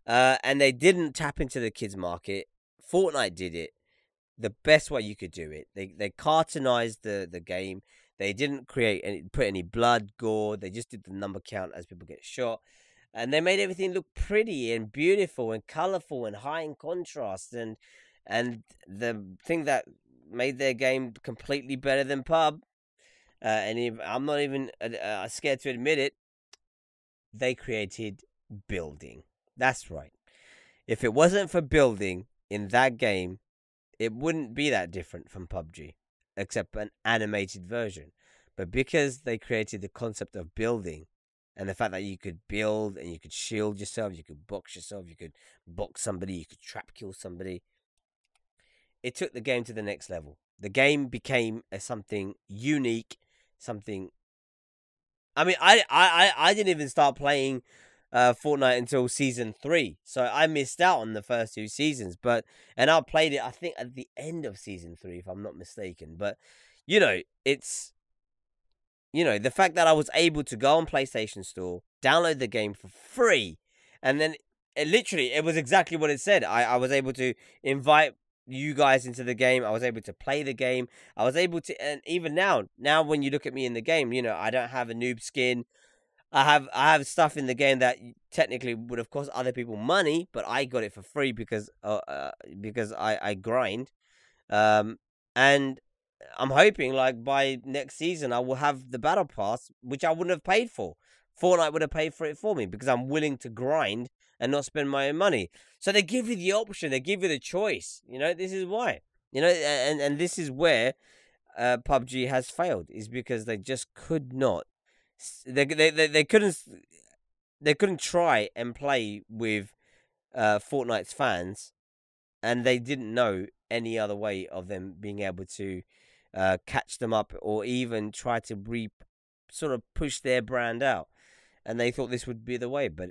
And they didn't tap into the kids' market. Fortnite did it the best way you could do it. They cartoonized the game. They didn't put any blood, gore. They just did the number count as people get shot. And they made everything look pretty and beautiful and colorful and high in contrast. And the thing that made their game completely better than PUB, and I'm not even scared to admit it, they created building. That's right. If it wasn't for building in that game, it wouldn't be that different from PUBG, except an animated version. But because they created the concept of building, and the fact that you could build and you could shield yourself, you could box yourself, you could box somebody, you could trap kill somebody, it took the game to the next level. The game became something unique, something. I mean, I didn't even start playing Fortnite until Season 3. So I missed out on the first 2 seasons. And I played it, I think, at the end of Season 3, if I'm not mistaken. But, you know, it's. You know, the fact that I was able to go on PlayStation Store, download the game for free, and then it was exactly what it said. I was able to invite you guys into the game. I was able to play the game. I was able to, and even now when you look at me in the game, you know, I don't have a noob skin. I have stuff in the game that technically would have cost other people money, but I got it for free because I grind. And I'm hoping, like, by next season I will have the battle pass, which I wouldn't have paid for. Fortnite would have paid for it for me because I'm willing to grind and not spend my own money. So they give you the option, they give you the choice. You know, this is why. You know, and this is where PUBG has failed, is because they just could not. They couldn't try and play with Fortnite's fans, and they didn't know any other way of them being able to catch them up, or even try to sort of push their brand out, and they thought this would be the way, but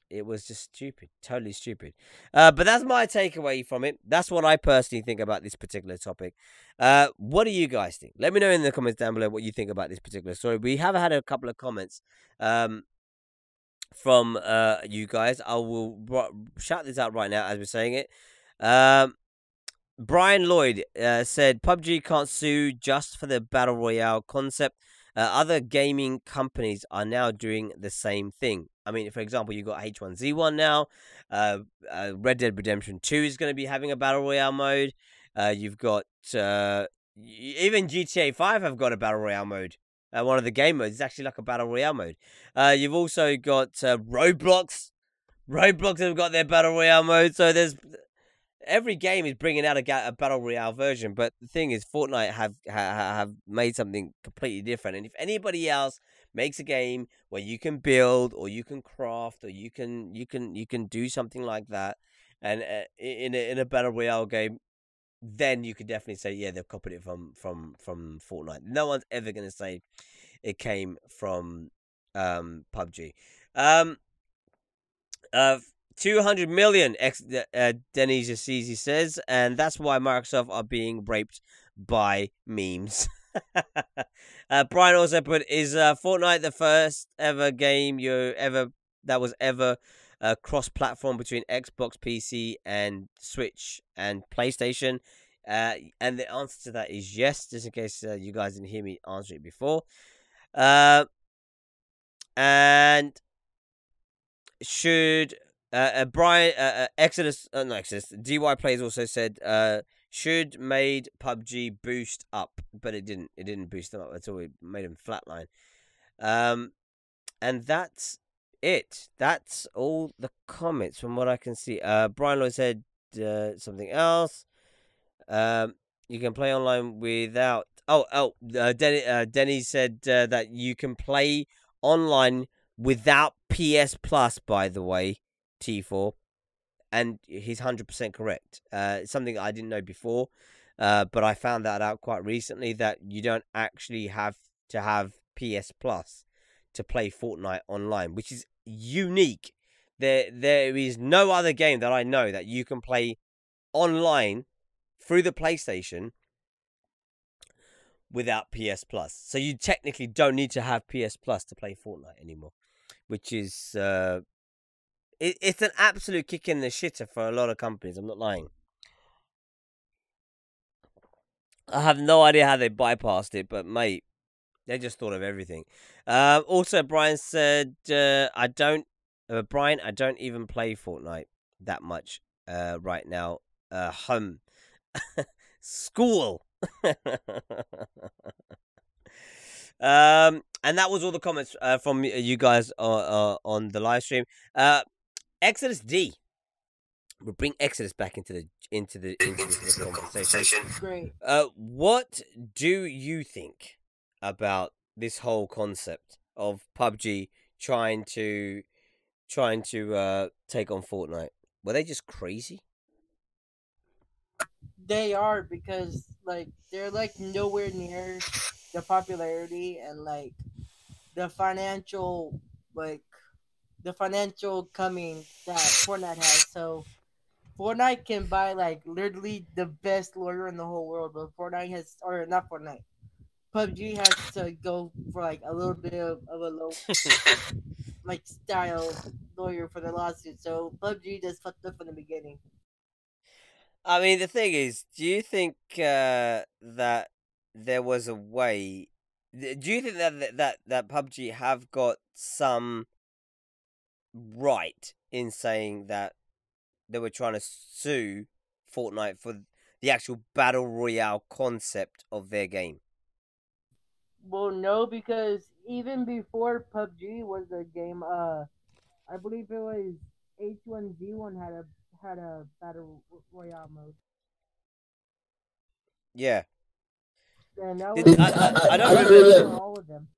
it was just stupid, totally stupid. But that's my takeaway from it. That's what I personally think about this particular topic. What do you guys think? Let me know in the comments down below what you think about this particular story. We have had a couple of comments from you guys. I will shout this out right now as we're saying it. Brian Lloyd said PUBG can't sue just for the Battle Royale concept. Other gaming companies are now doing the same thing. I mean, for example, you've got H1Z1 now. Red Dead Redemption 2 is going to be having a Battle Royale mode. You've got even GTA 5 have got a Battle Royale mode. One of the game modes is actually like a Battle Royale mode. You've also got Roblox. Roblox have got their Battle Royale mode. So there's... Every game is bringing out a Battle Royale version, but the thing is, Fortnite have made something completely different. And if anybody else makes a game where you can build, or you can craft, or you can do something like that, and in a Battle Royale game, then you could definitely say, yeah, they've copied it from Fortnite. No one's ever going to say it came from PUBG. 200 million, Denise Assisi says, and that's why Microsoft are being raped by memes. Brian also put, is Fortnite the first ever game that was ever cross-platform between Xbox, PC, and Switch and PlayStation? And the answer to that is yes, just in case you guys didn't hear me answer it before. And should... Brian Exodus DY Plays also said should made PUBG boost up, but it didn't boost them up at all. It made them flatline. And that's it. That's all the comments from what I can see. Brian Lloyd said something else. You can play online without... Denny said that you can play online without PS Plus, by the way, T4, and he's 100% correct. Something I didn't know before, but I found that out quite recently, that you don't actually have to have PS Plus to play Fortnite online, which is unique. There is no other game that I know that you can play online through the PlayStation without PS Plus. So you technically don't need to have PS Plus to play Fortnite anymore, which is it's an absolute kick in the shitter for a lot of companies. I'm not lying. I have no idea how they bypassed it, but mate, they just thought of everything. Also, Brian said, Brian, I don't even play Fortnite that much right now. School. And that was all the comments from you guys on the live stream. Exodus D. We'll bring Exodus back into the conversation. Great. What do you think about this whole concept of PUBG trying to take on Fortnite? Were they just crazy? They are, because like they're like nowhere near the popularity and like the financial coming that Fortnite has. So Fortnite can buy like literally the best lawyer in the whole world, but PUBG has to go for like a little bit of a low like style lawyer for the lawsuit. So PUBG just fucked up from the beginning. I mean, the thing is, do you think that there was a way? Do you think that PUBG have got some right in saying that they were trying to sue Fortnite for the actual battle royale concept of their game? Well, no, because even before PUBG was a game, I believe it was H1Z1 had a battle royale mode. Yeah. And that I don't remember all of them.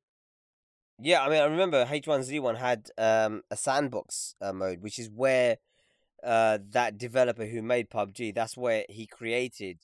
Yeah, I mean, I remember H1Z1 had a sandbox mode, which is where that developer who made PUBG, that's where he created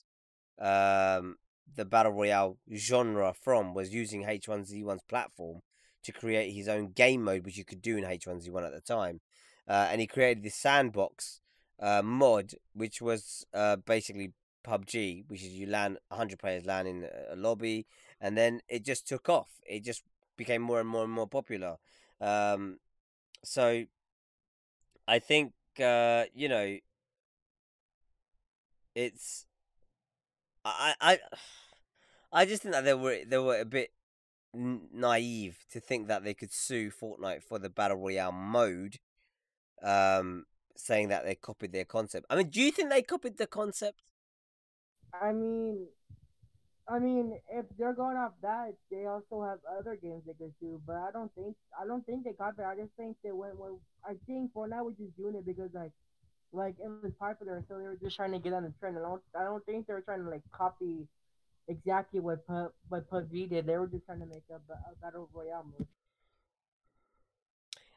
the battle royale genre from was using H1Z1's platform to create his own game mode, which you could do in H1Z1 at the time. And he created this sandbox mod, which was basically PUBG, which is you land 100 players land in a lobby, and then it just took off. It just became more and more and more popular. So I think it's I just think that they were a bit naive to think that they could sue Fortnite for the battle royale mode, saying that they copied their concept. I mean, do you think they copied the concept? I mean, if they're going off that, they also have other games they could do. But I don't think they copied. I just think they went. I think Fortnite was just doing it because like it was popular, so they were just trying to get on the trend. I don't think they were trying to like copy exactly what PUBG did. They were just trying to make a battle royale mode.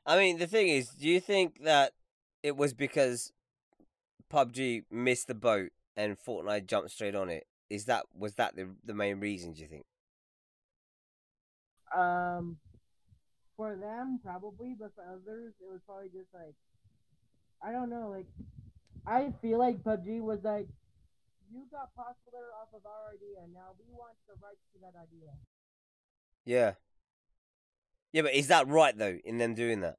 I mean, the thing is, do you think that it was because PUBG missed the boat and Fortnite jumped straight on it? Was that the main reason, do you think? For them probably, but for others it was probably just like I don't know. Like I feel like PUBG was like, you got popular off of our idea, now we want the rights to that idea. Yeah. Yeah, but is that right though in them doing that?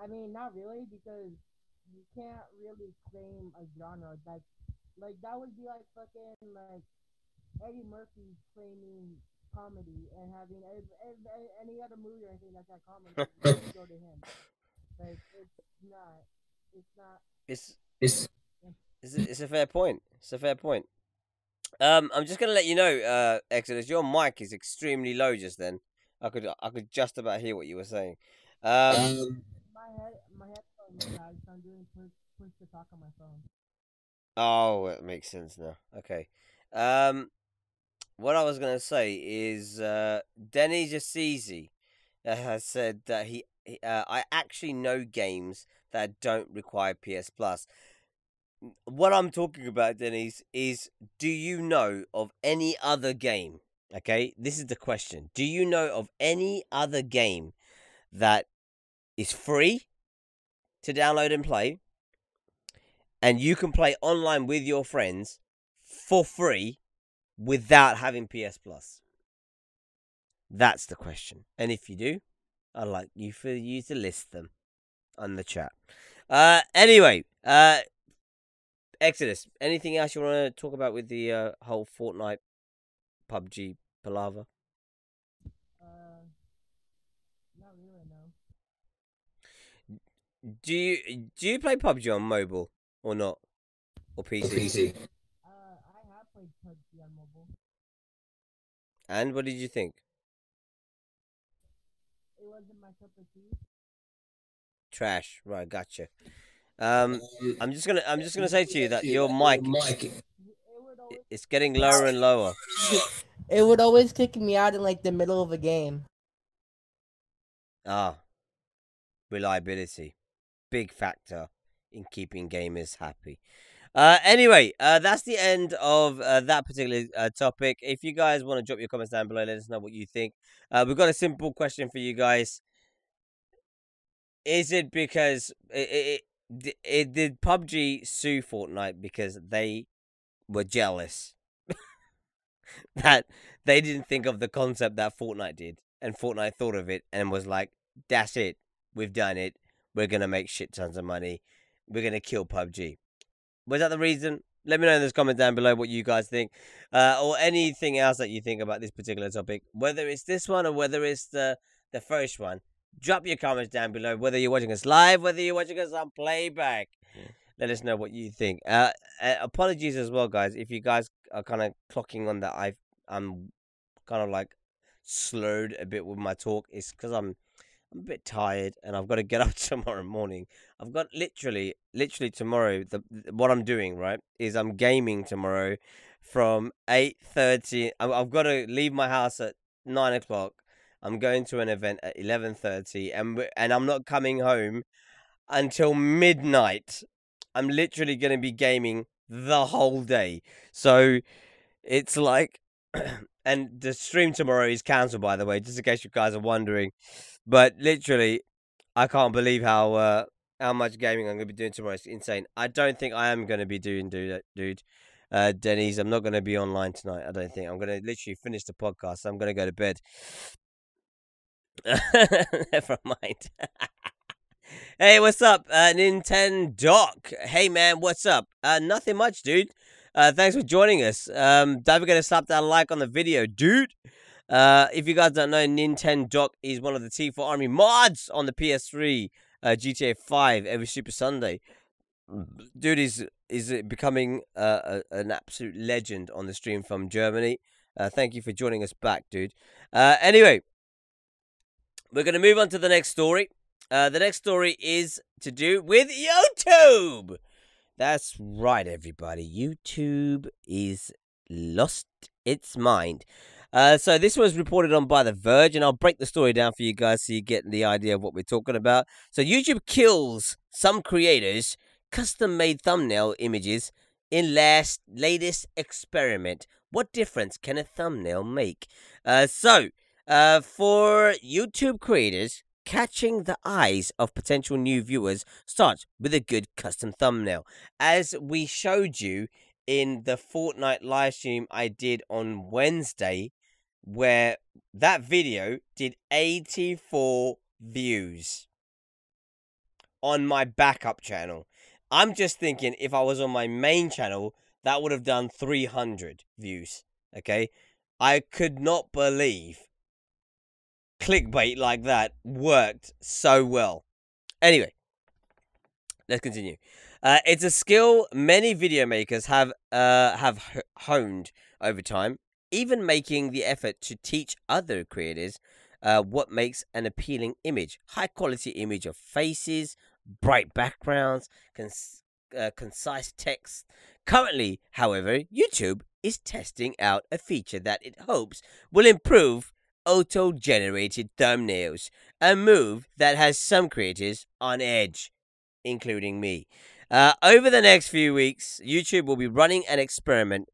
I mean, not really, because you can't really claim a genre. Like that would be like fucking like Eddie Murphy claiming comedy and having any other movie or anything that's not comedy go to him. Like It's a fair point. It's a fair point. I'm just gonna let you know, Exodus, your mic is extremely low just then. I could just about hear what you were saying. My headphones died, so I'm doing push to talk on my phone. Oh, it makes sense now. Okay. What I was gonna say is, Denny Jassisi has said that I actually know games that don't require PS Plus. What I'm talking about, Denise, is do you know of any other game? Okay, this is the question. Do you know of any other game that is free to download and play, and you can play online with your friends for free without having PS Plus? That's the question. And if you do, I'd like you to list them on the chat. Anyway, Exodus, anything else you want to talk about with the whole Fortnite PUBG palaver? Not really, no. Do you play PUBG on mobile or not, or PC? I have played PUBG on mobile. And what did you think? It wasn't my cup of tea. Trash. Right, gotcha. I'm just gonna say to you that your mic it's getting lower and lower. It would always kick me out in like the middle of a game. Ah, reliability, big factor in keeping gamers happy. Anyway, that's the end of that particular topic. If you guys want to drop your comments down below, let us know what you think. We've got a simple question for you guys. Is it because did PUBG sue Fortnite because they were jealous that they didn't think of the concept that Fortnite did, and Fortnite thought of it and was like, that's it, we've done it, we're gonna make shit tons of money, we're gonna kill PUBG? Was that the reason? Let me know in the comments down below what you guys think, or anything else that you think about this particular topic, whether it's this one or whether it's the first one. Drop your comments down below, whether you're watching us live, whether you're watching us on playback. Let us know what you think. Apologies as well, guys, if you guys are kind of clocking on that I'm kind of like slurred a bit with my talk. It's because I'm a bit tired and I've got to get up tomorrow morning. I've got literally tomorrow. What I'm doing, right, is I'm gaming tomorrow from 8:30. I've got to leave my house at 9 o'clock. I'm going to an event at 11:30, and I'm not coming home until midnight. I'm literally going to be gaming the whole day. So It's like, and the stream tomorrow is cancelled, by the way, just in case you guys are wondering. But literally, I can't believe how much gaming I'm going to be doing tomorrow. It's insane. I don't think I am going to be doing, dude. Denny's, I'm not going to be online tonight. I don't think. I'm going to literally finish the podcast. I'm going to go to bed. Never mind. Hey, what's up, Nintendo? Hey, man, what's up? Nothing much, dude. Thanks for joining us. Don't forget to slap that like on the video, dude. If you guys don't know, Nintendo is one of the T4 Army mods on the PS3 GTA5 every Super Sunday. Dude is becoming an absolute legend on the stream from Germany. Thank you for joining us back, dude. Anyway, we're going to move on to the next story. The next story is to do with YouTube. That's right, everybody. YouTube is lost its mind. So this was reported on by The Verge, and I'll break the story down for you guys so you get the idea of what we're talking about. So YouTube kills some creators' custom-made thumbnail images in latest experiment. What difference can a thumbnail make? For YouTube creators, catching the eyes of potential new viewers starts with a good custom thumbnail. As we showed you in the Fortnite live stream I did on Wednesday, where that video did 84 views on my backup channel. I'm just thinking if I was on my main channel, that would have done 300 views. Okay? I could not believe clickbait like that worked so well. Anyway, let's continue. It's a skill many video makers have honed over time, even making the effort to teach other creators what makes an appealing image. High quality image of faces, bright backgrounds, concise text. Currently, however, YouTube is testing out a feature that it hopes will improve auto-generated thumbnails, a move that has some creators on edge, including me. Over the next few weeks, YouTube will be running an experiment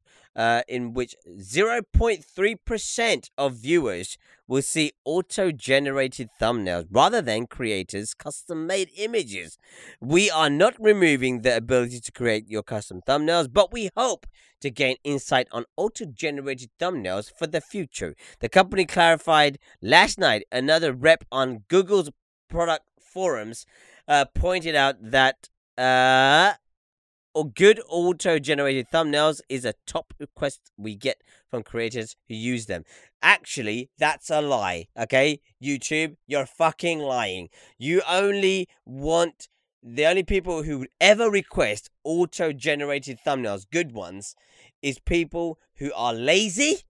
in which 0.3% of viewers will see auto-generated thumbnails rather than creators' custom-made images. We are not removing the ability to create your custom thumbnails, but we hope to gain insight on auto-generated thumbnails for the future. The company clarified last night. Another rep on Google's product forums pointed out that good auto-generated thumbnails is a top request we get from creators who use them. Actually, that's a lie, okay? YouTube, you're fucking lying. You only want... The only people who would ever request auto-generated thumbnails, good ones, is people who are lazy,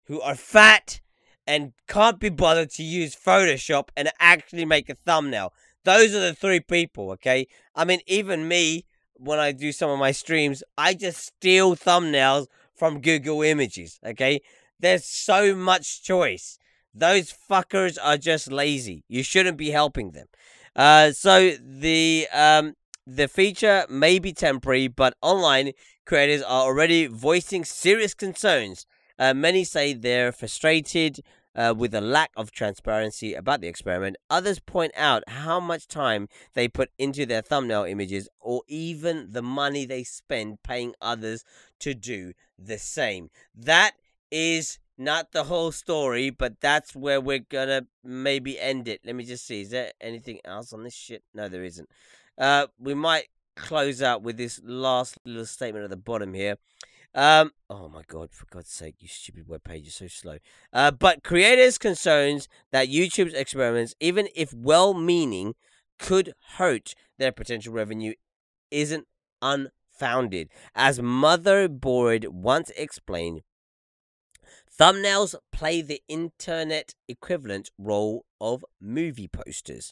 who are fat, and can't be bothered to use Photoshop and actually make a thumbnail. Those are the three people, okay? I mean, even me, when I do some of my streams, I just steal thumbnails from Google Images, okay? There's so much choice. Those fuckers are just lazy. You shouldn't be helping them. So the feature may be temporary, but online creators are already voicing serious concerns. Many say they're frustrated with the lack of transparency about the experiment. Others point out how much time they put into their thumbnail images, or even the money they spend paying others to do the same. That is not the whole story, but that's where we're gonna maybe end it. Let me just see. Is there anything else on this shit? No, there isn't. We might close out with this last little statement at the bottom here. Oh my god, for God's sake, you stupid webpage, you're so slow. But creators' concerns that YouTube's experiments, even if well-meaning, could hurt their potential revenue isn't unfounded. As Motherboard once explained, thumbnails play the internet equivalent role of movie posters.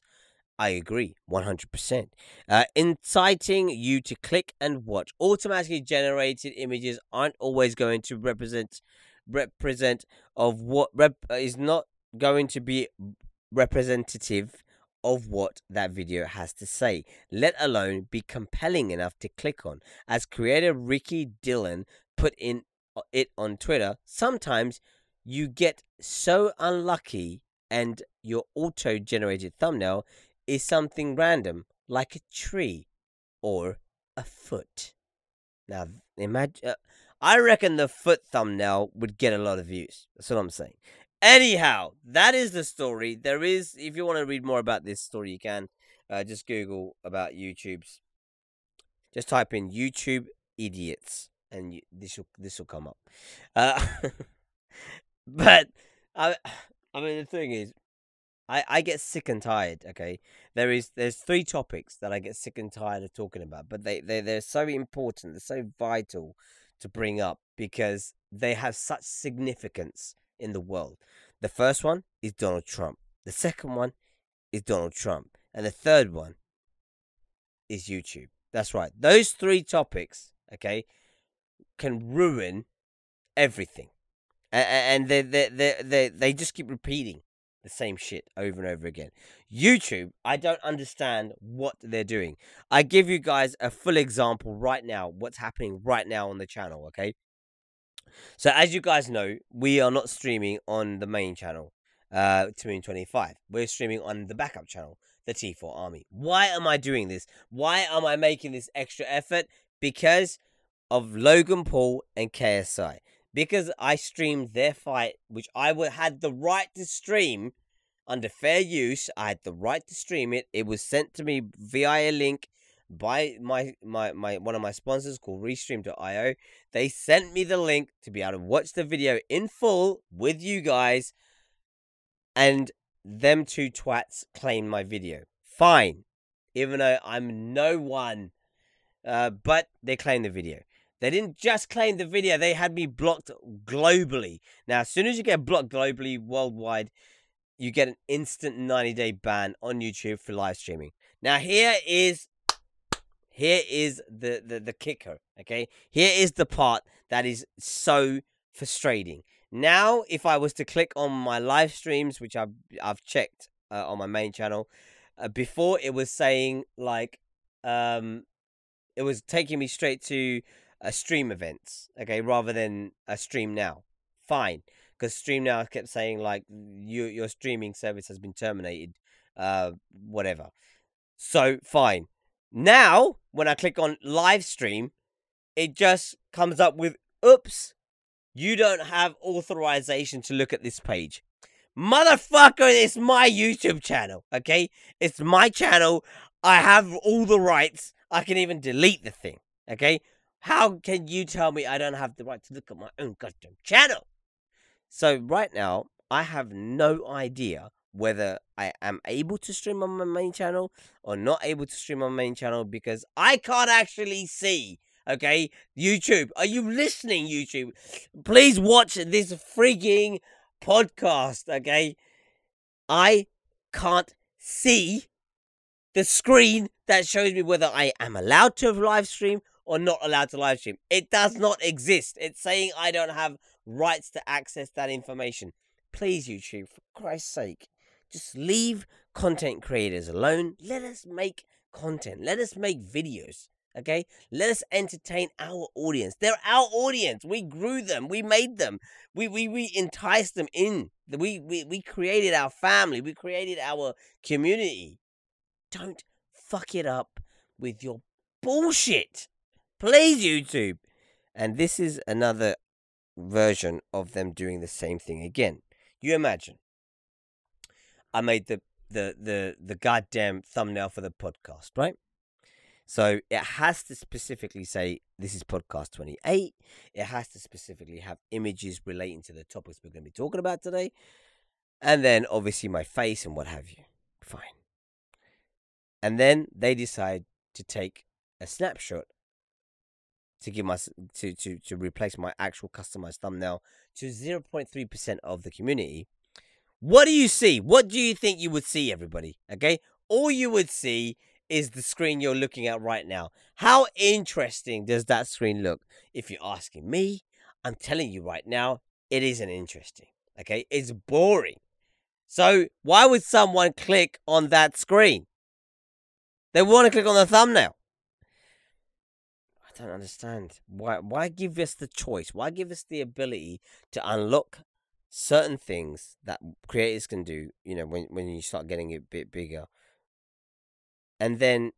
I agree, 100%. Inciting you to click and watch. Automatically generated images aren't always going to represent of what is not going to be representative of what that video has to say, let alone be compelling enough to click on. As creator Ricky Dillon put in it on Twitter, sometimes you get so unlucky and your auto-generated thumbnail is something random, like a tree or a foot. Now, imagine, I reckon the foot thumbnail would get a lot of views. That's what I'm saying. Anyhow, that is the story. There is, if you want to read more about this story, you can just Google about YouTube's. Just type in YouTube idiots, and this will come up. But I mean, the thing is, I get sick and tired. Okay, there's 3 topics that I get sick and tired of talking about, but they're so important, they're so vital to bring up because they have such significance in the world. The first one is Donald Trump. The second one is Donald Trump, and the third one is YouTube. That's right. Those 3 topics, okay, can ruin everything, and they just keep repeating the same shit over and over again. YouTube, I don't understand what they're doing. I give you guys a full example right now, what's happening right now on the channel, okay? So as you guys know, we are not streaming on the main channel, Team 25. We're streaming on the backup channel, the T4 Army. Why am I doing this? Why am I making this extra effort? Because of Logan Paul and KSI. Because I streamed their fight, which I had the right to stream under fair use. I had the right to stream it. It was sent to me via a link by my one of my sponsors called Restream.io. They sent me the link to be able to watch the video in full with you guys, and them 2 twats claimed my video. Fine, even though I'm no one, but they claimed the video. They didn't just claim the video, they had me blocked globally. Now, as soon as you get blocked globally, worldwide, you get an instant 90-day ban on YouTube for live streaming. Now, here is the kicker, okay? Here is the part that is so frustrating. Now, if I was to click on my live streams, which I've checked on my main channel, before it was saying, like, it was taking me straight to stream events, okay, rather than a stream now. Fine, because stream now kept saying, like, your streaming service has been terminated, whatever. So, fine. Now, when I click on live stream, it just comes up with, oops, you don't have authorization to look at this page. Motherfucker, it's my YouTube channel, okay? It's my channel. I have all the rights. I can even delete the thing, okay? How can you tell me I don't have the right to look at my own goddamn channel? So right now, I have no idea whether I am able to stream on my main channel or not able to stream on my main channel because I can't actually see, okay? YouTube, are you listening, YouTube? Please watch this freaking podcast, okay? I can't see the screen that shows me whether I am allowed to live stream or not allowed to live stream. It does not exist. It's saying I don't have rights to access that information. Please, YouTube, for Christ's sake, just leave content creators alone. Let us make content. Let us make videos, okay? Let us entertain our audience. They're our audience. We grew them. We made them. We enticed them in. We created our family. We created our community. Don't fuck it up with your bullshit. Please, YouTube. And this is another version of them doing the same thing again. You imagine. I made the goddamn thumbnail for the podcast, right? So it has to specifically say this is podcast 28. It has to specifically have images relating to the topics we're going to be talking about today. And then obviously my face and what have you. Fine. And then they decide to take a snapshot to give my to replace my actual customized thumbnail to 0.3% of the community. What do you see? What do you think you would see, everybody? Okay? All you would see is the screen you're looking at right now. How interesting does that screen look? If you're asking me, I'm telling you right now, it isn't interesting. Okay? It's boring. So why would someone click on that screen? They want to click on the thumbnail. I don't understand. Why give us the choice? Why give us the ability to unlock certain things that creators can do, you know, when you start getting a bit bigger, and then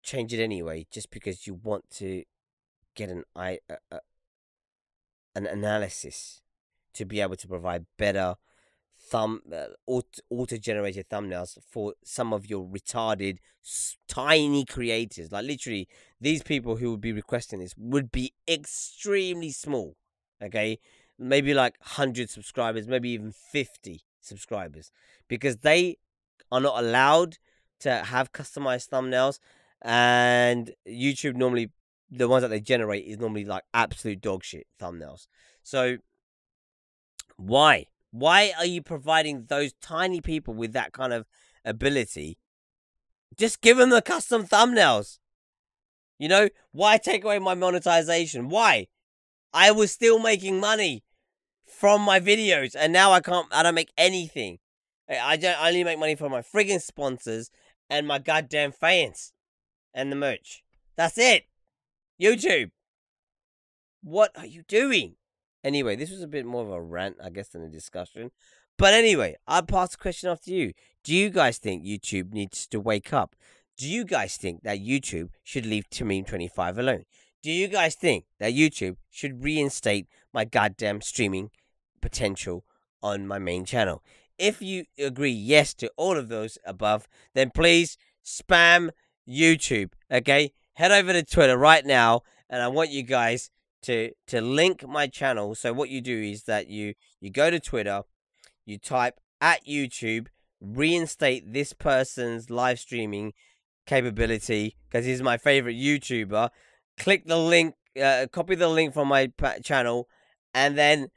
change it anyway just because you want to get an analysis to be able to provide better auto-generated thumbnails for some of your retarded tiny creators. Like literally, these people who would be requesting this would be extremely small. Okay, maybe like 100 subscribers, maybe even 50 subscribers, because they are not allowed to have customized thumbnails, and YouTube normally, the ones that they generate is normally like absolute dog shit thumbnails. So why are you providing those tiny people with that kind of ability? Just give them the custom thumbnails. You know, why take away my monetization? Why? I was still making money from my videos, and now I don't make anything. I only make money from my friggin' sponsors and my goddamn fans and the merch. That's it. YouTube, what are you doing? Anyway, this was a bit more of a rant, I guess, than a discussion. But anyway, I'll pass the question off to you. Do you guys think YouTube needs to wake up? Do you guys think that YouTube should leave Tamim25 alone? Do you guys think that YouTube should reinstate my goddamn streaming potential on my main channel? If you agree yes to all of those above, then please spam YouTube, okay? Head over to Twitter right now, and I want you guys to link my channel. So what you do is that you go to Twitter, you type at YouTube, reinstate this person's live streaming capability, because he's my favorite YouTuber. Click the link, copy the link from my channel, and then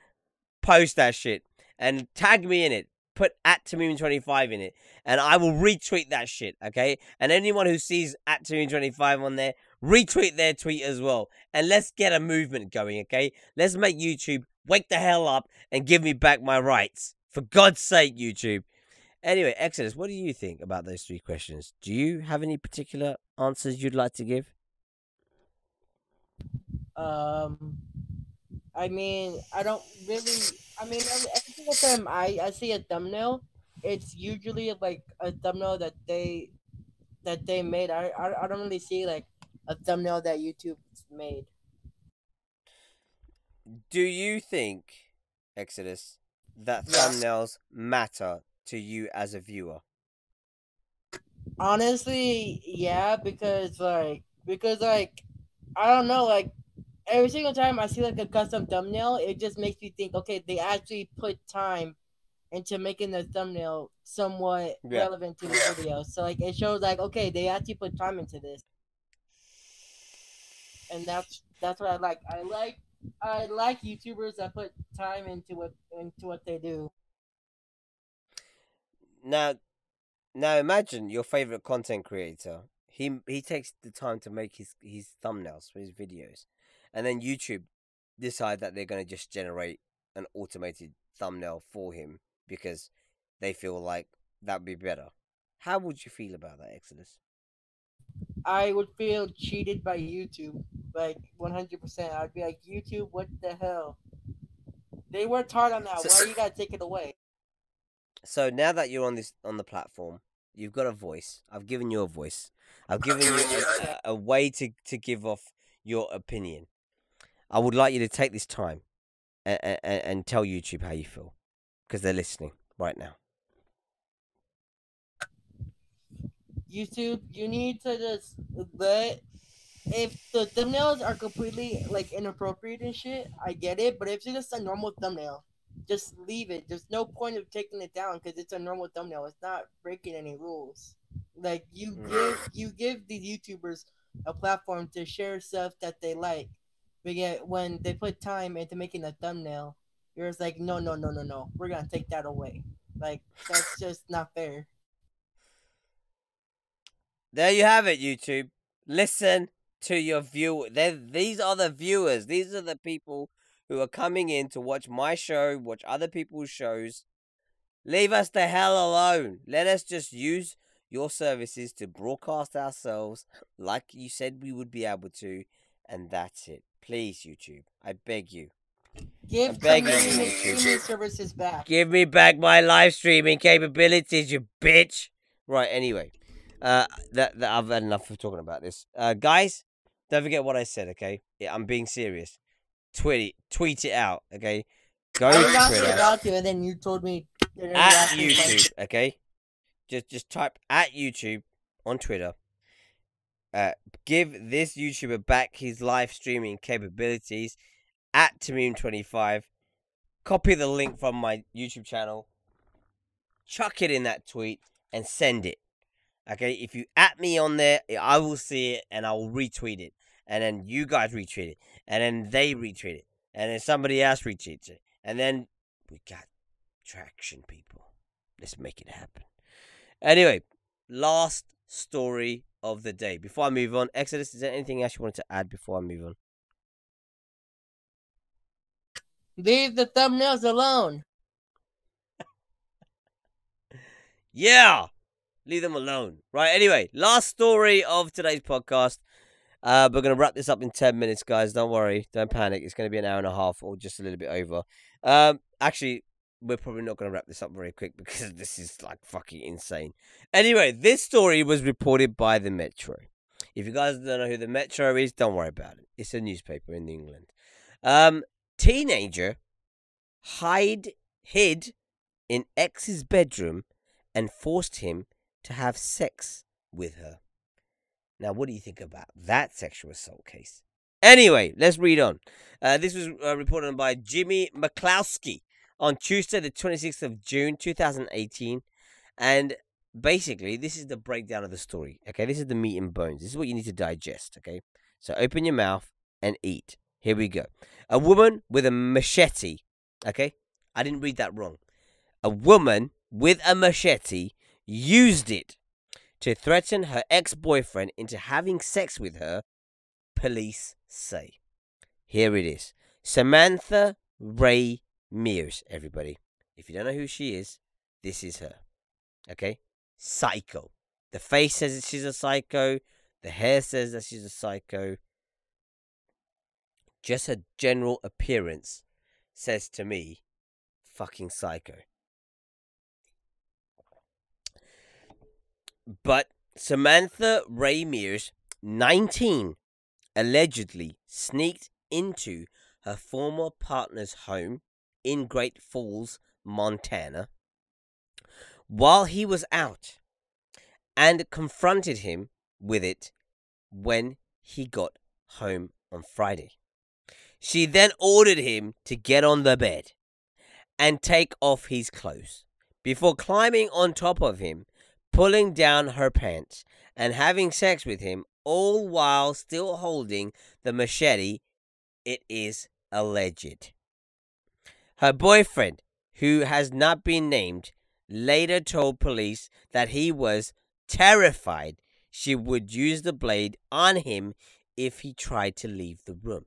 post that shit and tag me in it. Put at Tamim25 in it, and I will retweet that shit, okay? And anyone who sees at Tamim25 on there, retweet their tweet as well. And let's get a movement going, okay? Let's make YouTube wake the hell up and give me back my rights. For God's sake, YouTube. Anyway, Exodus, what do you think about those 3 questions? Do you have any particular answers you'd like to give? I mean, I don't really. I mean, every single time I see a thumbnail, it's usually like a thumbnail that they made. I don't really see like a thumbnail that YouTube made. Do you think, Exodus, that thumbnails matter to you as a viewer? Honestly, yeah, because I don't know, like every single time I see like a custom thumbnail, it just makes me think, okay, they actually put time into making the thumbnail somewhat relevant to the video. So like it shows like, okay, they actually put time into this. And that's what I like. I like YouTubers that put time into what they do. Now imagine your favorite content creator. He takes the time to make his thumbnails for his videos, and then YouTube decide that they're going to just generate an automated thumbnail for him because they feel like that would be better. How would you feel about that, Exodus? I would feel cheated by YouTube, like 100%. I'd be like, YouTube, what the hell? They worked hard on that. Why you gotta take it away? So now that you're on the platform, you've got a voice. I've given you a voice. I've given you a way to give off your opinion. I would like you to take this time and tell YouTube how you feel, because they're listening right now. YouTube, you need to just let, if the thumbnails are completely like inappropriate and shit, I get it, but if it's just a normal thumbnail, just leave it. There's no point of taking it down because it's a normal thumbnail. It's not breaking any rules. Like you give these YouTubers a platform to share stuff that they like, but yet when they put time into making a thumbnail, you're just like, no, we're gonna take that away. Like that's just not fair. There you have it, YouTube. Listen to your viewer. These are the viewers. These are the people who are coming in to watch my show, watch other people's shows. Leave us the hell alone. Let us just use your services to broadcast ourselves like you said we would be able to, And that's it. Please, YouTube. I beg you. Give begging you, community YouTube. streaming services back. Give me back my live streaming capabilities, you bitch. Right, anyway. That I've had enough of talking about this. Guys, don't forget what I said, okay? Yeah, I'm being serious. Tweet it out, okay? Go I to was actually Twitter. about to, and then you told me At YouTube, okay? Just type at YouTube on Twitter. Give this YouTuber back his live streaming capabilities at Tamim25. Copy the link from my YouTube channel. Chuck it in that tweet and send it. Okay, if you at me on there, I will see it and I will retweet it. And then you guys retweet it. And then they retweet it. And then somebody else retweets it. And then we got traction, people. Let's make it happen. Anyway, last story of the day. Before I move on, Exodus, is there anything else you wanted to add before I move on? Leave the thumbnails alone. Yeah! Leave them alone. Right, anyway, last story of today's podcast. We're going to wrap this up in 10 minutes, guys. Don't worry. Don't panic. It's going to be an hour and a half or just a little bit over. Actually, we're probably not going to wrap this up very quick because this is like fucking insane. Anyway, this story was reported by the Metro. If you guys don't know who the Metro is, don't worry about it. It's a newspaper in England. Teenager hid in ex's bedroom and forced him to have sex with her. Now, what do you think about that sexual assault case? Anyway, let's read on. This was reported on by Jimmy McCloskey on Tuesday, the 26th of June, 2018. And basically, this is the breakdown of the story. Okay, this is the meat and bones. This is what you need to digest. Okay, so open your mouth and eat. Here we go. A woman with a machete. Okay, I didn't read that wrong. A woman with a machete used it to threaten her ex-boyfriend into having sex with her, police say. Here it is. Samantha Ray Mears, everybody. If you don't know who she is, this is her. Okay? Psycho. The face says that she's a psycho. The hair says that she's a psycho. Just her general appearance says to me, fucking psycho. But Samantha Ray Mears, 19, allegedly sneaked into her former partner's home in Great Falls, Montana, while he was out and confronted him with it when he got home on Friday. She then ordered him to get on the bed and take off his clothes before climbing on top of him, pulling down her pants, and having sex with him, all while still holding the machete, it is alleged. Her boyfriend, who has not been named, later told police that he was terrified she would use the blade on him if he tried to leave the room.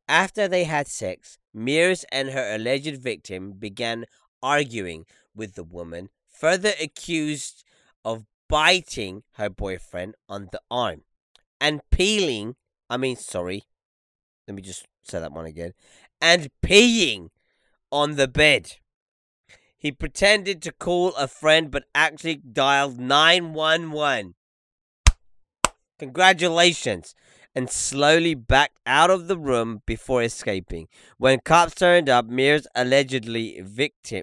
After they had sex, Mears and her alleged victim began arguing with the woman, further accused of biting her boyfriend on the arm and peeing, let me just say that one again, and peeing on the bed. He pretended to call a friend but actually dialed 911. Congratulations. And slowly backed out of the room before escaping. When cops turned up, Mears' alleged victim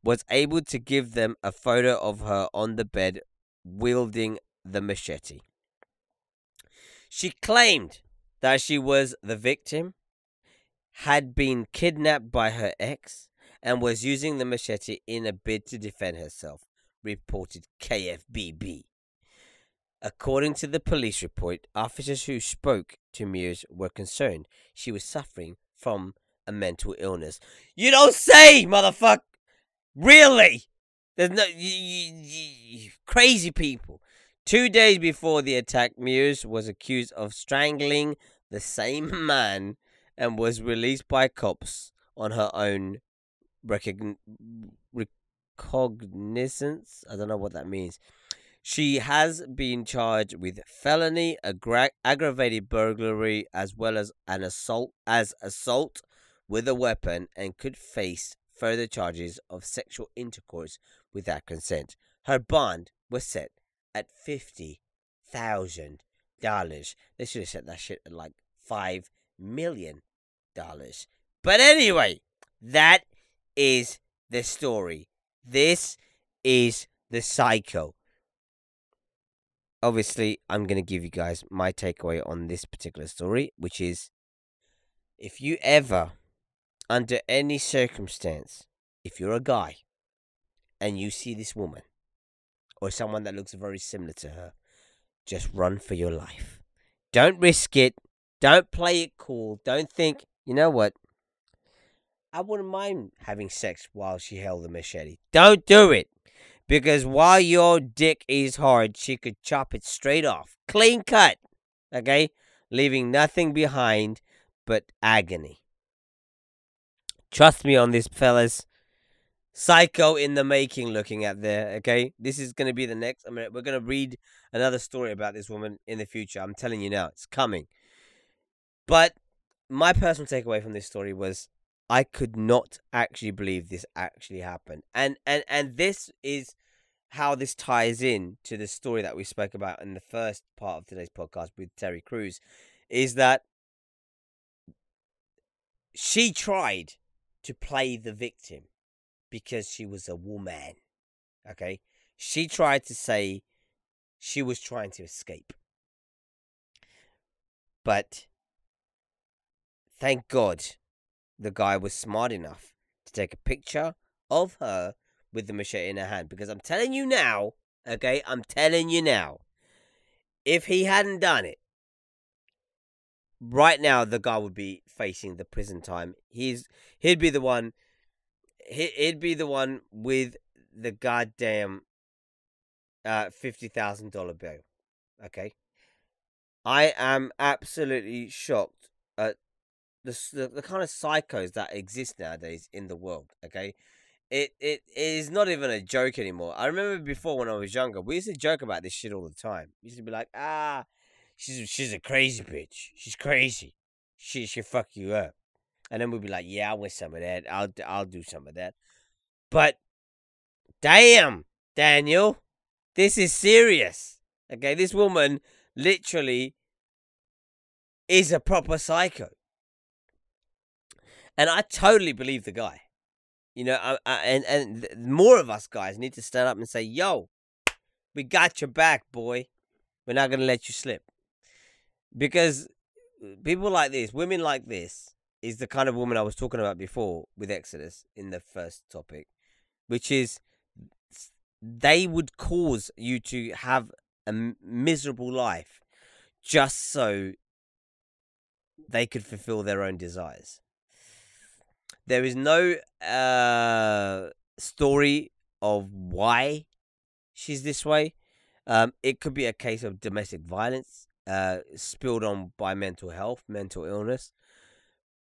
was able to give them a photo of her on the bed wielding the machete. She claimed that she was the victim, had been kidnapped by her ex, and was using the machete in a bid to defend herself, reported KFBB. According to the police report, officers who spoke to Mears were concerned she was suffering from a mental illness. You don't say, motherfucker! Really? There's no... crazy people. 2 days before the attack, Mears was accused of strangling the same man and was released by cops on her own recognizance. I don't know what that means. She has been charged with felony, aggravated burglary, as well as an assault with a weapon, and could face further charges of sexual intercourse without consent. Her bond was set at $50,000. They should have set that shit at like $5 million. But anyway, that is the story. This is the psycho. Obviously, I'm going to give you guys my takeaway on this particular story, which is, if you ever, under any circumstance, if you're a guy and you see this woman or someone that looks very similar to her, just run for your life. Don't risk it. Don't play it cool. Don't think, you know what? I wouldn't mind having sex while she held the machete. Don't do it. Because while your dick is hard, she could chop it straight off. Clean cut. Okay? Leaving nothing behind but agony. Trust me on this, fellas. Psycho in the making looking at there, okay? This is going to be the next. I mean, we're going to read another story about this woman in the future. I'm telling you now, it's coming. But my personal takeaway from this story was, I could not actually believe this actually happened. And this is how this ties in to the story that we spoke about in the first part of today's podcast with Terry Crews, is that she tried to play the victim because she was a woman. Okay? She tried to say she was trying to escape. But thank God the guy was smart enough to take a picture of her with the machete in her hand. Because I'm telling you now, okay, I'm telling you now, if he hadn't done it, right now the guy would be facing the prison time. He'd be the one. He'd be the one with the goddamn $50,000 bill. Okay, I am absolutely shocked at the kind of psychos that exist nowadays in the world. Okay, it is not even a joke anymore. I remember before when I was younger, we used to joke about this shit all the time. We used to be like, she's a crazy bitch. She's crazy. She'll fuck you up. And then we'd be like, yeah, I want some of that. I'll do some of that. But damn, Daniel, this is serious. Okay, this woman literally is a proper psycho. And I totally believe the guy. You know, and more of us guys need to stand up and say, yo, we got your back, boy. We're not going to let you slip. Because people like this, women like this, is the kind of woman I was talking about before with Exodus in the first topic, which is they would cause you to have a miserable life just so they could fulfill their own desires. There is no story of why she's this way. It could be a case of domestic violence spilled on by mental health, mental illness.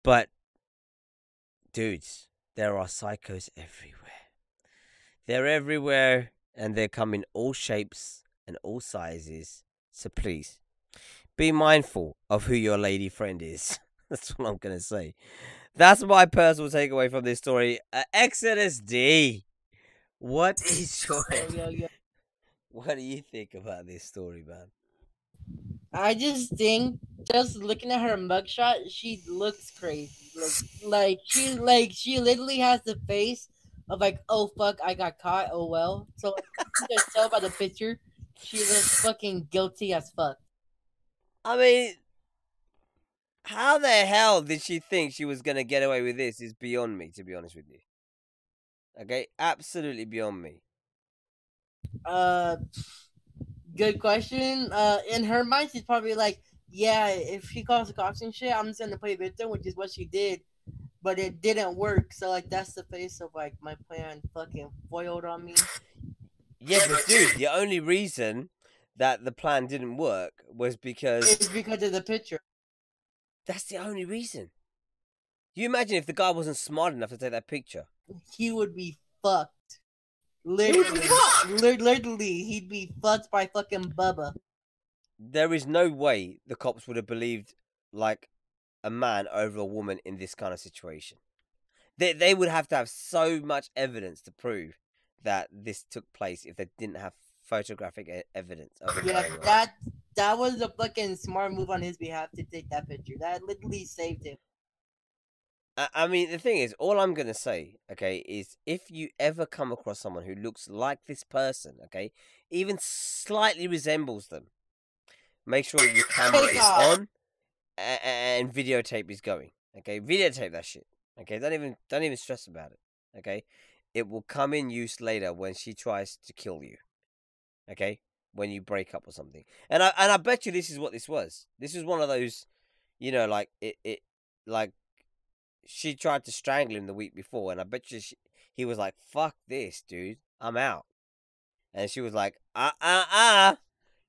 But, dudes, there are psychos everywhere. They're everywhere, and they come in all shapes and all sizes. So please, be mindful of who your lady friend is. That's what I'm going to say. That's my personal takeaway from this story. Exodus D, what is your... What do you think about this story, man? I just think, just looking at her mugshot, she looks crazy. Like she literally has the face of like, oh fuck, I got caught. Oh well. So you can tell by the picture, she looks fucking guilty as fuck. I mean, how the hell did she think she was gonna get away with this? Is beyond me, to be honest with you. Okay, absolutely beyond me. Good question. In her mind, she's probably like, yeah, if she calls the cops and shit, I'm just gonna play victim, which is what she did. But it didn't work, so like that's the face of like my plan fucking foiled on me. Yeah, but dude, the only reason that the plan didn't work was because... It's because of the picture. That's the only reason. You imagine if the guy wasn't smart enough to take that picture. He would be fucked. Literally, he'd be fucked by fucking Bubba. There is no way the cops would have believed like a man over a woman in this kind of situation. They would have to have so much evidence to prove that this took place if they didn't have photographic evidence of it. Yeah, that was a fucking smart move on his behalf to take that picture. That literally saved him. I mean, the thing is, all I'm going to say, okay, is if you ever come across someone who looks like this person, okay, even slightly resembles them, make sure your camera is on and videotape is going, okay? Videotape that shit, okay? Don't even stress about it, okay? It will come in use later when she tries to kill you, okay? When you break up or something. And I bet you this is what this was. This was one of those, you know, like, like, she tried to strangle him the week before, and I bet you he was like, fuck this, dude, I'm out. And she was like,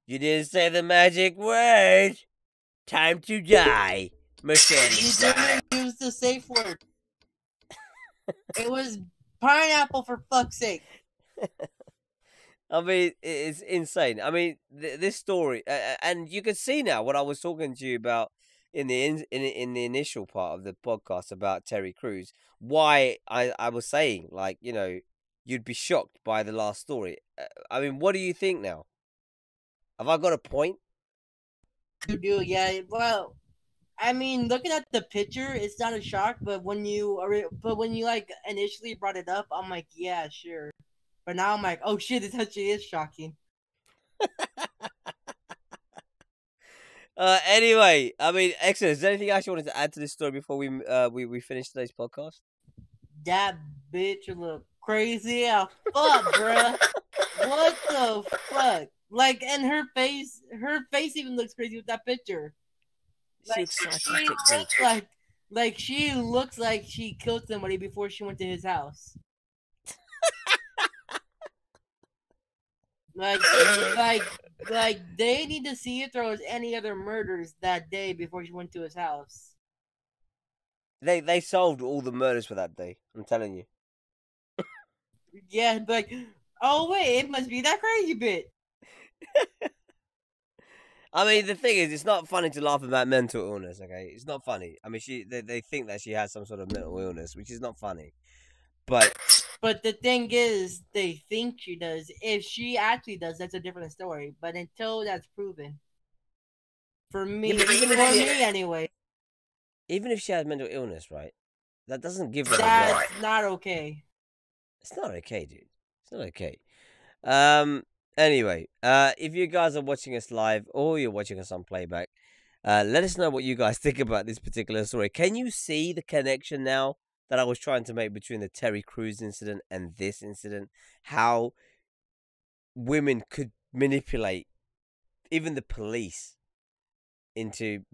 you didn't say the magic word. Time to die. Machete style. You didn't use the safe word. It was pineapple, for fuck's sake. I mean, it's insane. I mean, this story, and you can see now what I was talking to you about in the initial part of the podcast about Terry Crews, why I was saying, like, you know, you'd be shocked by the last story. I mean, what do you think now? Have I got a point? You do, yeah. Well, I mean, looking at the picture, it's not a shock. But when you like initially brought it up, I'm like, yeah, sure. But now I'm like, oh shit, this actually is shocking. Anyway, I mean, excellent. Is there anything else you wanted to add to this story before we finish today's podcast? That bitch look crazy as fuck, bruh. What the fuck? Like, and her face even looks crazy with that picture. Like, she looks like she killed somebody before she went to his house. Like they need to see if there was any other murders that day before she went to his house. They solved all the murders for that day. I'm telling you. Yeah, but oh wait, it must be that crazy bit. I mean, the thing is, it's not funny to laugh about mental illness. Okay, it's not funny. I mean, they think that she has some sort of mental illness, which is not funny. But the thing is, they think she does. If she actually does, that's a different story. But until that's proven, for me, anyway. Even if she has mental illness, right? That doesn't give her. That's not okay. It's not okay, dude. It's not okay. Anyway, if you guys are watching us live or you're watching us on playback, let us know what you guys think about this particular story. Can you see the connection now that I was trying to make between the Terry Crews incident and this incident? How women could manipulate even the police into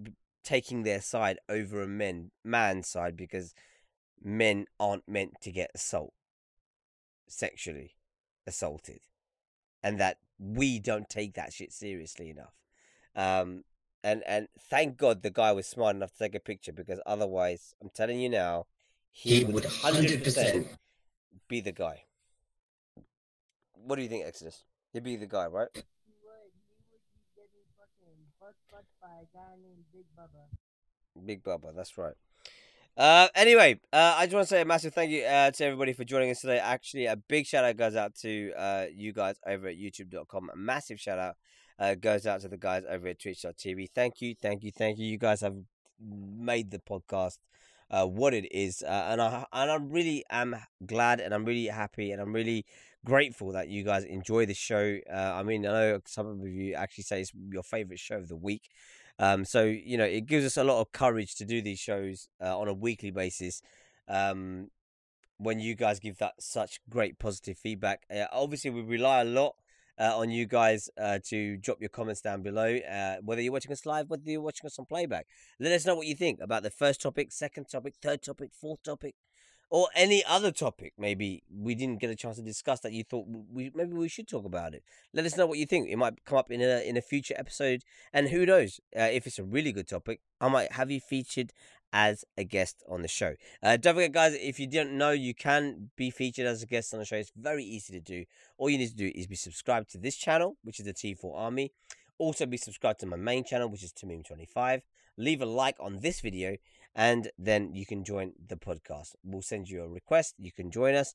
taking their side over a man's side, because men aren't meant to get sexually assaulted, and that we don't take that shit seriously enough. And thank God the guy was smart enough to take a picture, because otherwise, I'm telling you now, he would 100% be the guy. What do you think, Exodus? He'd be the guy, right? He would be getting fucking fucked by a guy named Big Bubba. Big Bubba, that's right. Anyway, I just want to say a massive thank you to everybody for joining us today. Actually, a big shout out goes out to you guys over at youtube.com. A massive shout out goes out to the guys over at twitch.tv. Thank you. You guys have made the podcast what it is, and I really am glad, and I'm really happy, and I'm really grateful that you guys enjoy the show. I mean, I know some of you actually say it's your favorite show of the week. So, you know, it gives us a lot of courage to do these shows on a weekly basis when you guys give that such great positive feedback. Obviously, we rely a lot on you guys to drop your comments down below, whether you're watching us live, whether you're watching us on playback. Let us know what you think about the first topic, second topic, third topic, fourth topic, or any other topic maybe we didn't get a chance to discuss that you thought maybe we should talk about it. Let us know what you think. It might come up in a future episode, and who knows, if it's a really good topic, I might have you featured as a guest on the show. Don't forget, guys, if you didn't know, you can be featured as a guest on the show. It's very easy to do. All you need to do is be subscribed to this channel, which is the T4 Army. Also be subscribed to my main channel, which is Tamim25. Leave a like on this video, and then you can join the podcast. We'll send you a request. You can join us.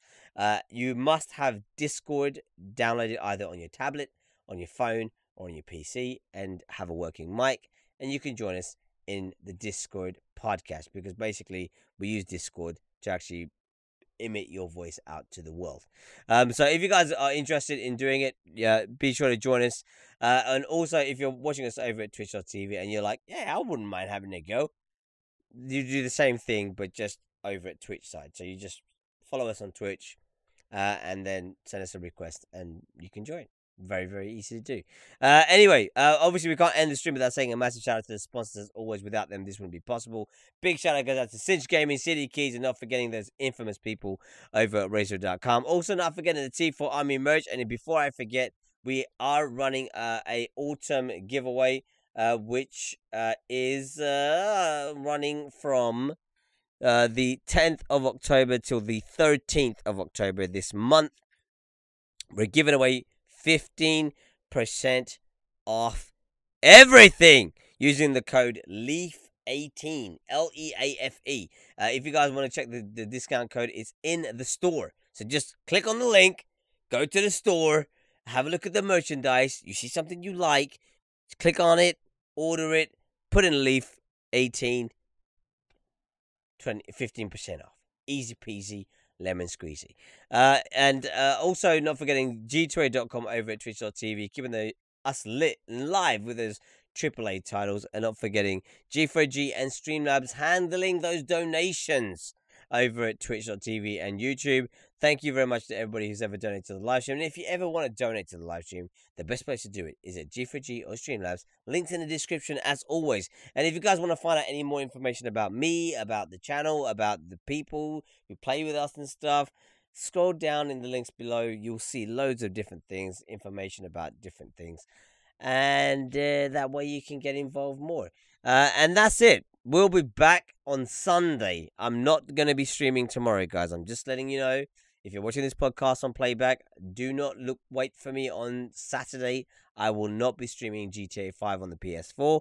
You must have Discord downloaded either on your tablet, on your phone, or on your PC, and have a working mic, and you can join us in the Discord podcast, because basically we use Discord to actually emit your voice out to the world. So if you guys are interested in doing it, yeah, be sure to join us. And also, if you're watching us over at twitch.tv and you're like, yeah, I wouldn't mind having a go, you do the same thing, but just over at Twitch side. So you just follow us on Twitch, and then send us a request, and you can join. Very, very easy to do. Anyway, obviously we can't end the stream without saying a massive shout out to the sponsors. As always, without them, this wouldn't be possible. Big shout out goes out to Cinch Gaming, City Keys, and not forgetting those infamous people over at Razor.com. Also, not forgetting the T4 Army merch. And before I forget, we are running a autumn giveaway, which is running from the 10th of October till the 13th of October this month. We're giving away 15% off everything using the code LEAF18, LEAFE. If you guys want to check the discount code, it's in the store. So just click on the link, go to the store, have a look at the merchandise. You see something you like, click on it, order it, put in LEAF18, 15% off. Easy peasy. Lemon squeezy. And also not forgetting G2A.com over at twitch.tv, keeping us lit and live with those AAA titles, and not forgetting G4G and Streamlabs handling those donations over at twitch.tv and YouTube. Thank you very much to everybody who's ever donated to the live stream. And if you ever want to donate to the live stream, the best place to do it is at G4G or Streamlabs. Links in the description as always. And if you guys want to find out any more information about me, about the channel, about the people who play with us and stuff, scroll down in the links below. You'll see loads of different things, information about different things. And that way you can get involved more. And that's it. We'll be back on Sunday. I'm not going to be streaming tomorrow, guys. I'm just letting you know. If you're watching this podcast on playback, do not wait for me on Saturday. I will not be streaming GTA 5 on the PS4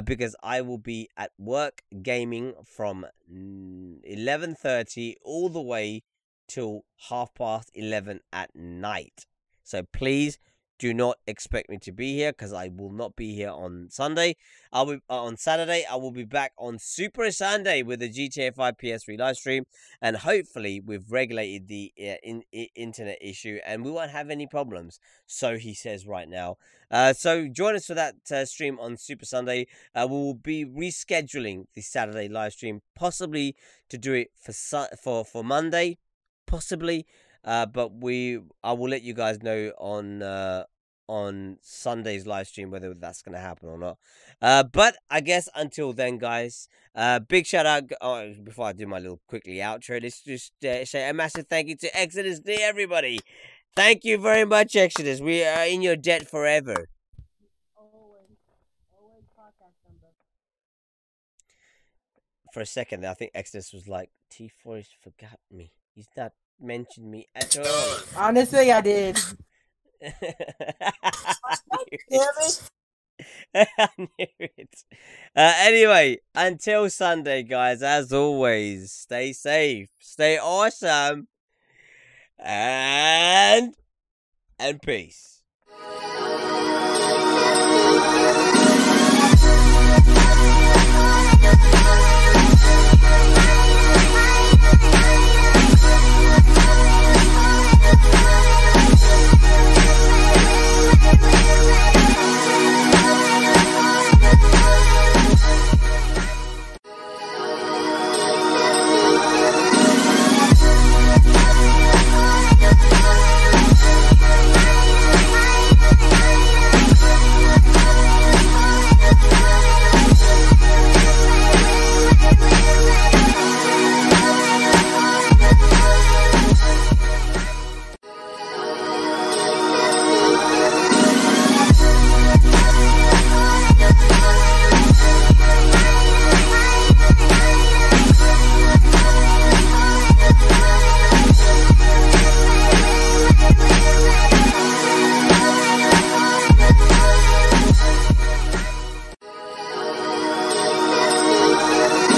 because I will be at work gaming from 11:30 all the way till 11:30 at night. So please do not expect me to be here, because I will not be here on Sunday. I'll be on Saturday. I will be back on Super Sunday with the GTA 5 PS3 live stream, and hopefully we've regulated the internet issue and we won't have any problems. So he says right now. So join us for that stream on Super Sunday. We will be rescheduling the Saturday live stream, possibly to do it for Monday, possibly. But I will let you guys know on Sunday's live stream whether that's going to happen or not. But I guess until then, guys, big shout out. Before I do my little quickly outro, let's just say a massive thank you to Exodus D, everybody. Thank you very much, Exodus. We are in your debt forever. Always podcast number. For a second, I think Exodus was like, T4 has forgot me. He's not mentioned me at all. Honestly, I did. I knew it. Anyway, until Sunday, guys, as always, stay safe, stay awesome, and peace.